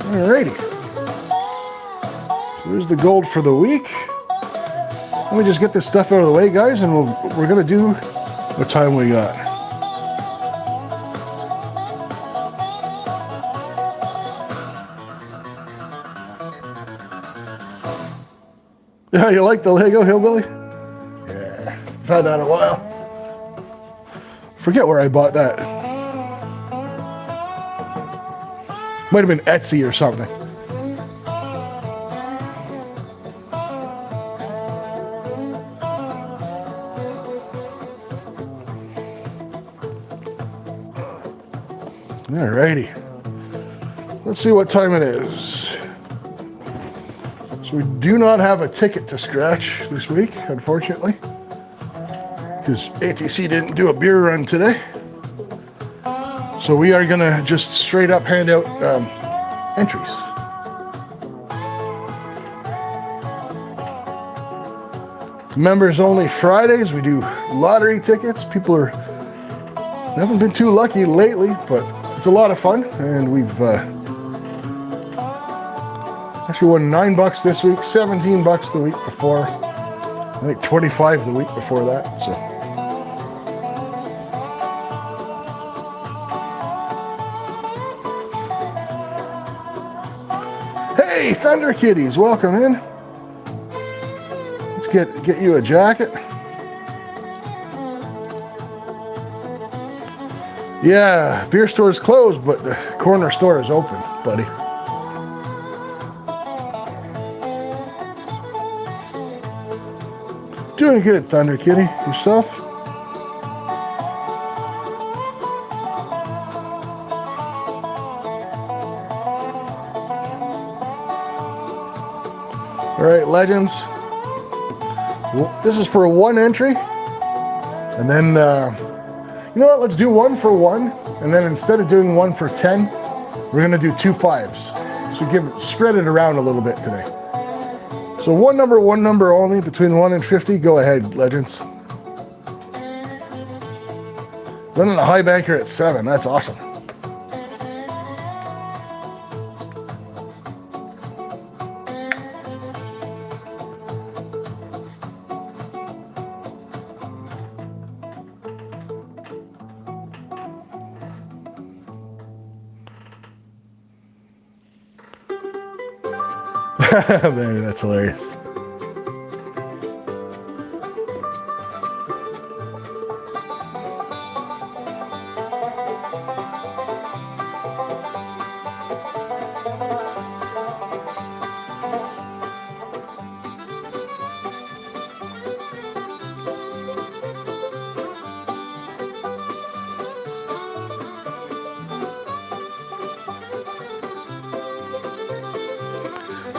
Alrighty. So there's the gold for the week. Let me just get this stuff out of the way, guys, and we're gonna do what time we got. Yeah, you like the Lego Hillbilly? Yeah, I've had that a while. Forget where I bought that. Might have been Etsy or something. Alrighty. Let's see what time it is. So we do not have a ticket to scratch this week, unfortunately, because ATC didn't do a beer run today. So we are gonna just straight up hand out entries. Members only Fridays. We do lottery tickets. People haven't been too lucky lately, but it's a lot of fun, and we've actually won $9 this week, $17 the week before, I think 25 the week before that. So. Hey, Thunder Kitties, welcome in. Let's get you a jacket. Yeah, beer store's closed, but the corner store is open, buddy. Doing good, Thunder Kitty. Yourself? All right, legends. This is for one entry, and then You know what, let's do 1 for 1, and then instead of doing 1 for 10, we're gonna do 2 5s. So spread it around a little bit today. So one number only, between 1 and 50. Go ahead, legends. Then a high banker at 7, that's awesome. Man, that's hilarious.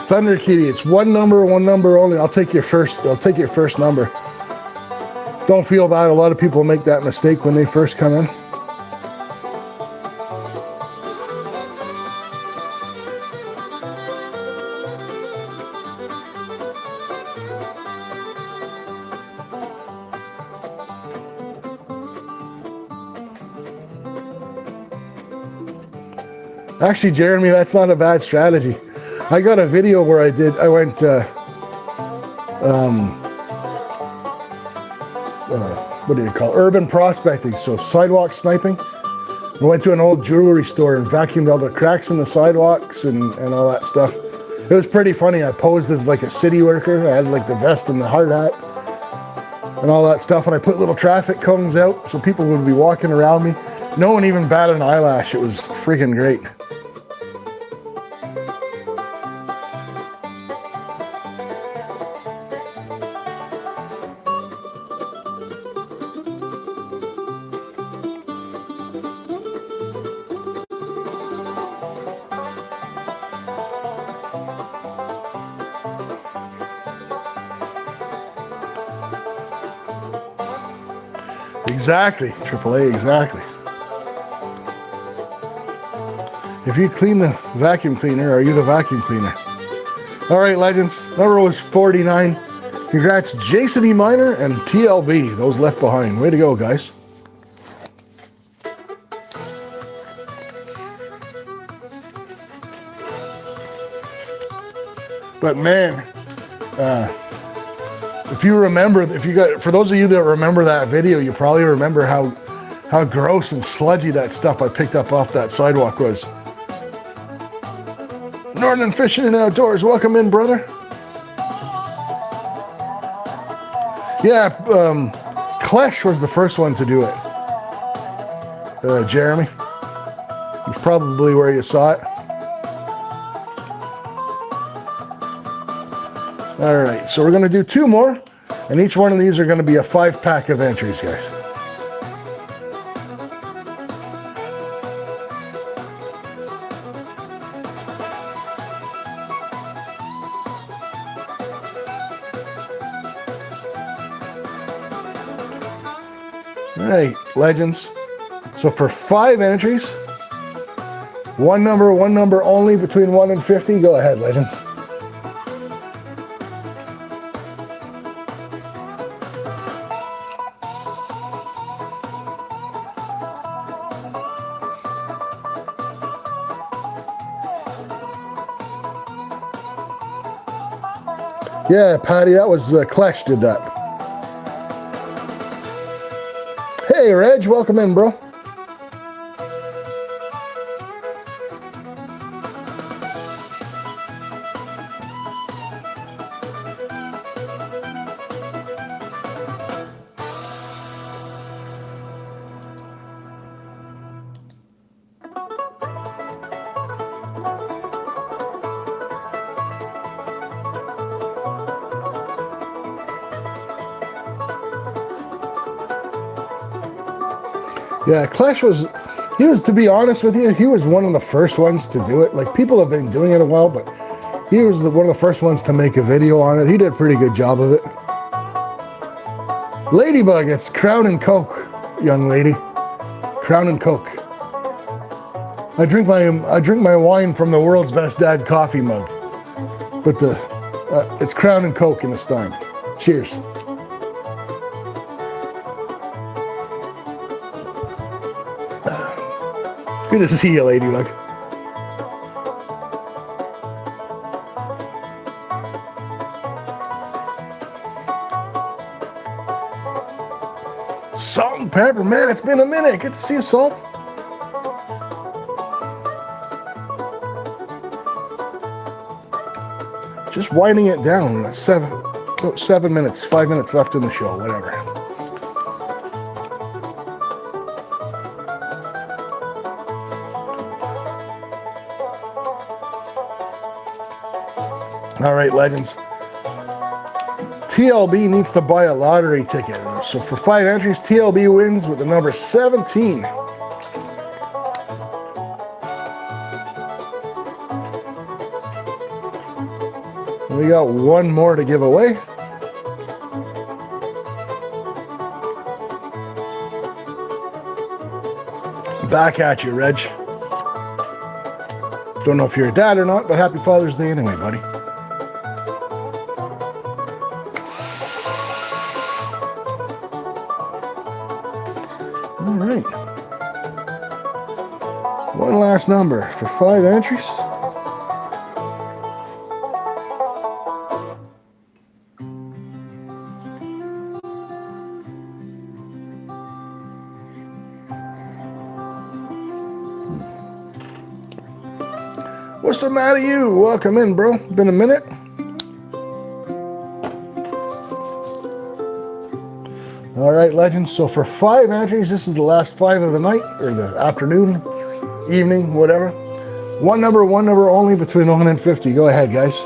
Thunder Kitty, it's one number only. I'll take your first number. Don't feel bad. A lot of people make that mistake when they first come in. Actually, Jeremy, that's not a bad strategy. I got a video where I went, what do you call it? Urban prospecting, so sidewalk sniping. I went to an old jewelry store and vacuumed all the cracks in the sidewalks and all that stuff. It was pretty funny. I posed as like a city worker. I had like the vest and the hard hat and all that stuff, and I put little traffic cones out so people would be walking around me. No one even batted an eyelash. It was freaking great. Exactly, AAA, exactly. If you clean the vacuum cleaner, are you the vacuum cleaner? All right, legends, number was 49. Congrats, Jason E. Minor and TLB, those left behind. Way to go, guys. But man, for those of you that remember that video, you probably remember how gross and sludgy that stuff I picked up off that sidewalk was. Northern Fishing and Outdoors, welcome in, brother. Yeah, Klesh was the first one to do it. Jeremy, it's probably where you saw it. All right, so we're gonna do 2 more, and each one of these are gonna be a 5-pack of entries, guys. All right, legends. So for 5 entries, one number only, between 1 and 50. Go ahead, legends. Yeah, Patty, that was Klesh did that. Hey, Reg, welcome in, bro. Yeah, Klesh was, to be honest with you, he was one of the first ones to do it. Like, people have been doing it a while, but he was one of the first ones to make a video on it. He did a pretty good job of it. Ladybug, it's Crown and Coke, young lady. Crown and Coke. I drink my wine from the world's best dad coffee mug, but it's Crown and Coke in a stein. Cheers. Good to see you, Ladybug. Salt and pepper, man, it's been a minute. Good to see you, Salt. Just winding it down. 7 minutes, 5 minutes left in the show, whatever. All right, legends. TLB needs to buy a lottery ticket. So for 5 entries, TLB wins with the number 17. We got one more to give away. Back at you, Reg. Don't know if you're a dad or not, but happy Father's Day anyway, buddy. All right. One last number for 5 entries. What's the matter, you? Welcome in, bro. Been a minute. All right, legends. So for 5 entries, this is the last 5 of the night, or the afternoon, evening, whatever. One number only between 1 and 50. Go ahead, guys.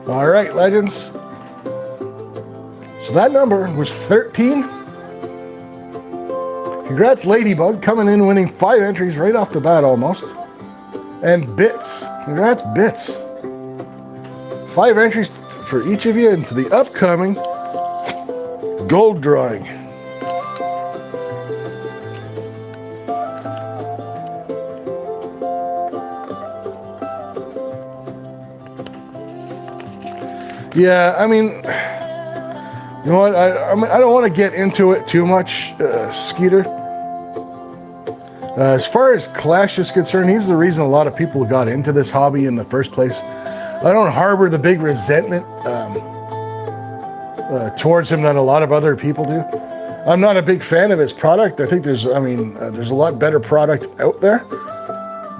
All right, legends. So that number was 13. Congrats, Ladybug, coming in winning 5 entries right off the bat almost. And Bits. Congrats, Bits. 5 entries for each of you into the upcoming gold drawing. Yeah, I mean, you know what? I don't want to get into it too much, Skeeter. As far as Clash is concerned, he's the reason a lot of people got into this hobby in the first place. I don't harbor the big resentment towards him that a lot of other people do. I'm not a big fan of his product. I think there's a lot better product out there.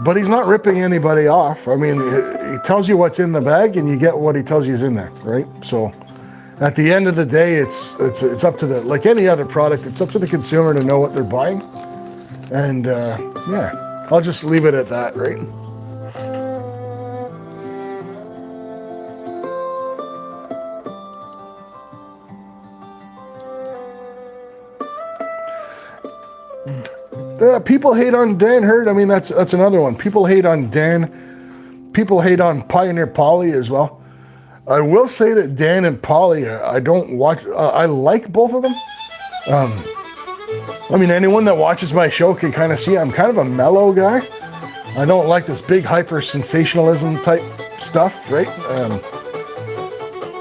But he's not ripping anybody off. I mean, he tells you what's in the bag, and you get what he tells you is in there, right? So, at the end of the day, it's up to the, like any other product, it's up to the consumer to know what they're buying. And yeah, I'll just leave it at that, right? People hate on Dan Hurd. I mean, that's another one. People hate on Dan. People hate on Pioneer Polly as well. I will say that Dan and Polly, I don't watch. I like both of them. I mean, anyone that watches my show can kind of see I'm kind of a mellow guy. I don't like this big hyper sensationalism type stuff, right?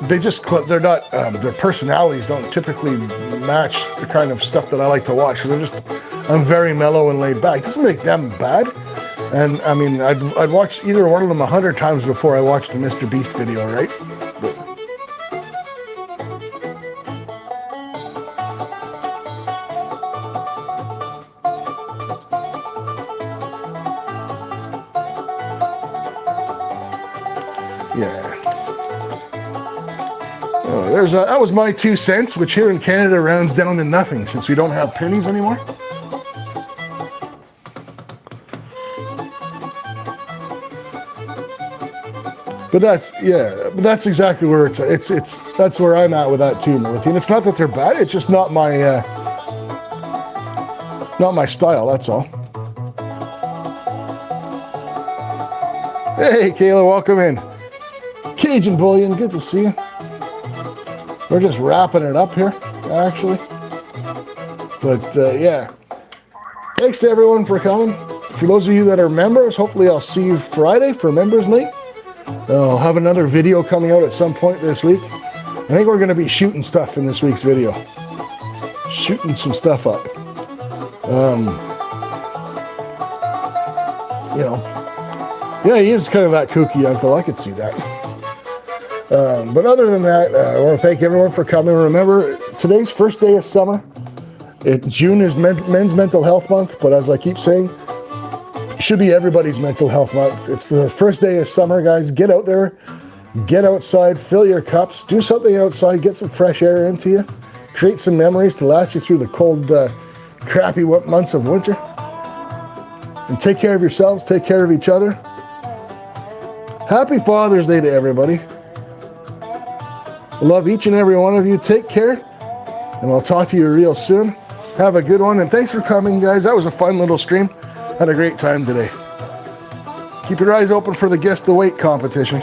they're not, their personalities don't typically match the kind of stuff that I like to watch. I'm very mellow and laid back. It doesn't make them bad. And I mean, I'd watch either one of them 100 times before I watched the Mr. Beast video, right? But, yeah. Oh, that was my 2 cents, which here in Canada rounds down to nothing since we don't have pennies anymore. But that's exactly where it's that's where I'm at with that too, Melithian. It's not that they're bad, it's just not my style, that's all. Hey Kayla, welcome in. Cajun Bullion, good to see you. We're just wrapping it up here, actually. But yeah, thanks to everyone for coming. For those of you that are members, hopefully I'll see you Friday for members night. I'll have another video coming out at some point this week. I think we're going to be shooting stuff in this week's video. Shooting some stuff up. You know, yeah, he is kind of that kooky uncle. I could see that. But other than that, I want to thank everyone for coming. Remember, today's first day of summer. June is Men's Mental Health Month, but as I keep saying, it should be everybody's mental health month. It's the first day of summer, guys. Get out there, get outside, fill your cups, do something outside, get some fresh air into you, create some memories to last you through the cold, crappy months of winter. And take care of yourselves, take care of each other. Happy Father's Day to everybody. I love each and every one of you. Take care, and I'll talk to you real soon. Have a good one, and thanks for coming, guys. That was a fun little stream. Had a great time today. Keep your eyes open for the Guess the Weight competition.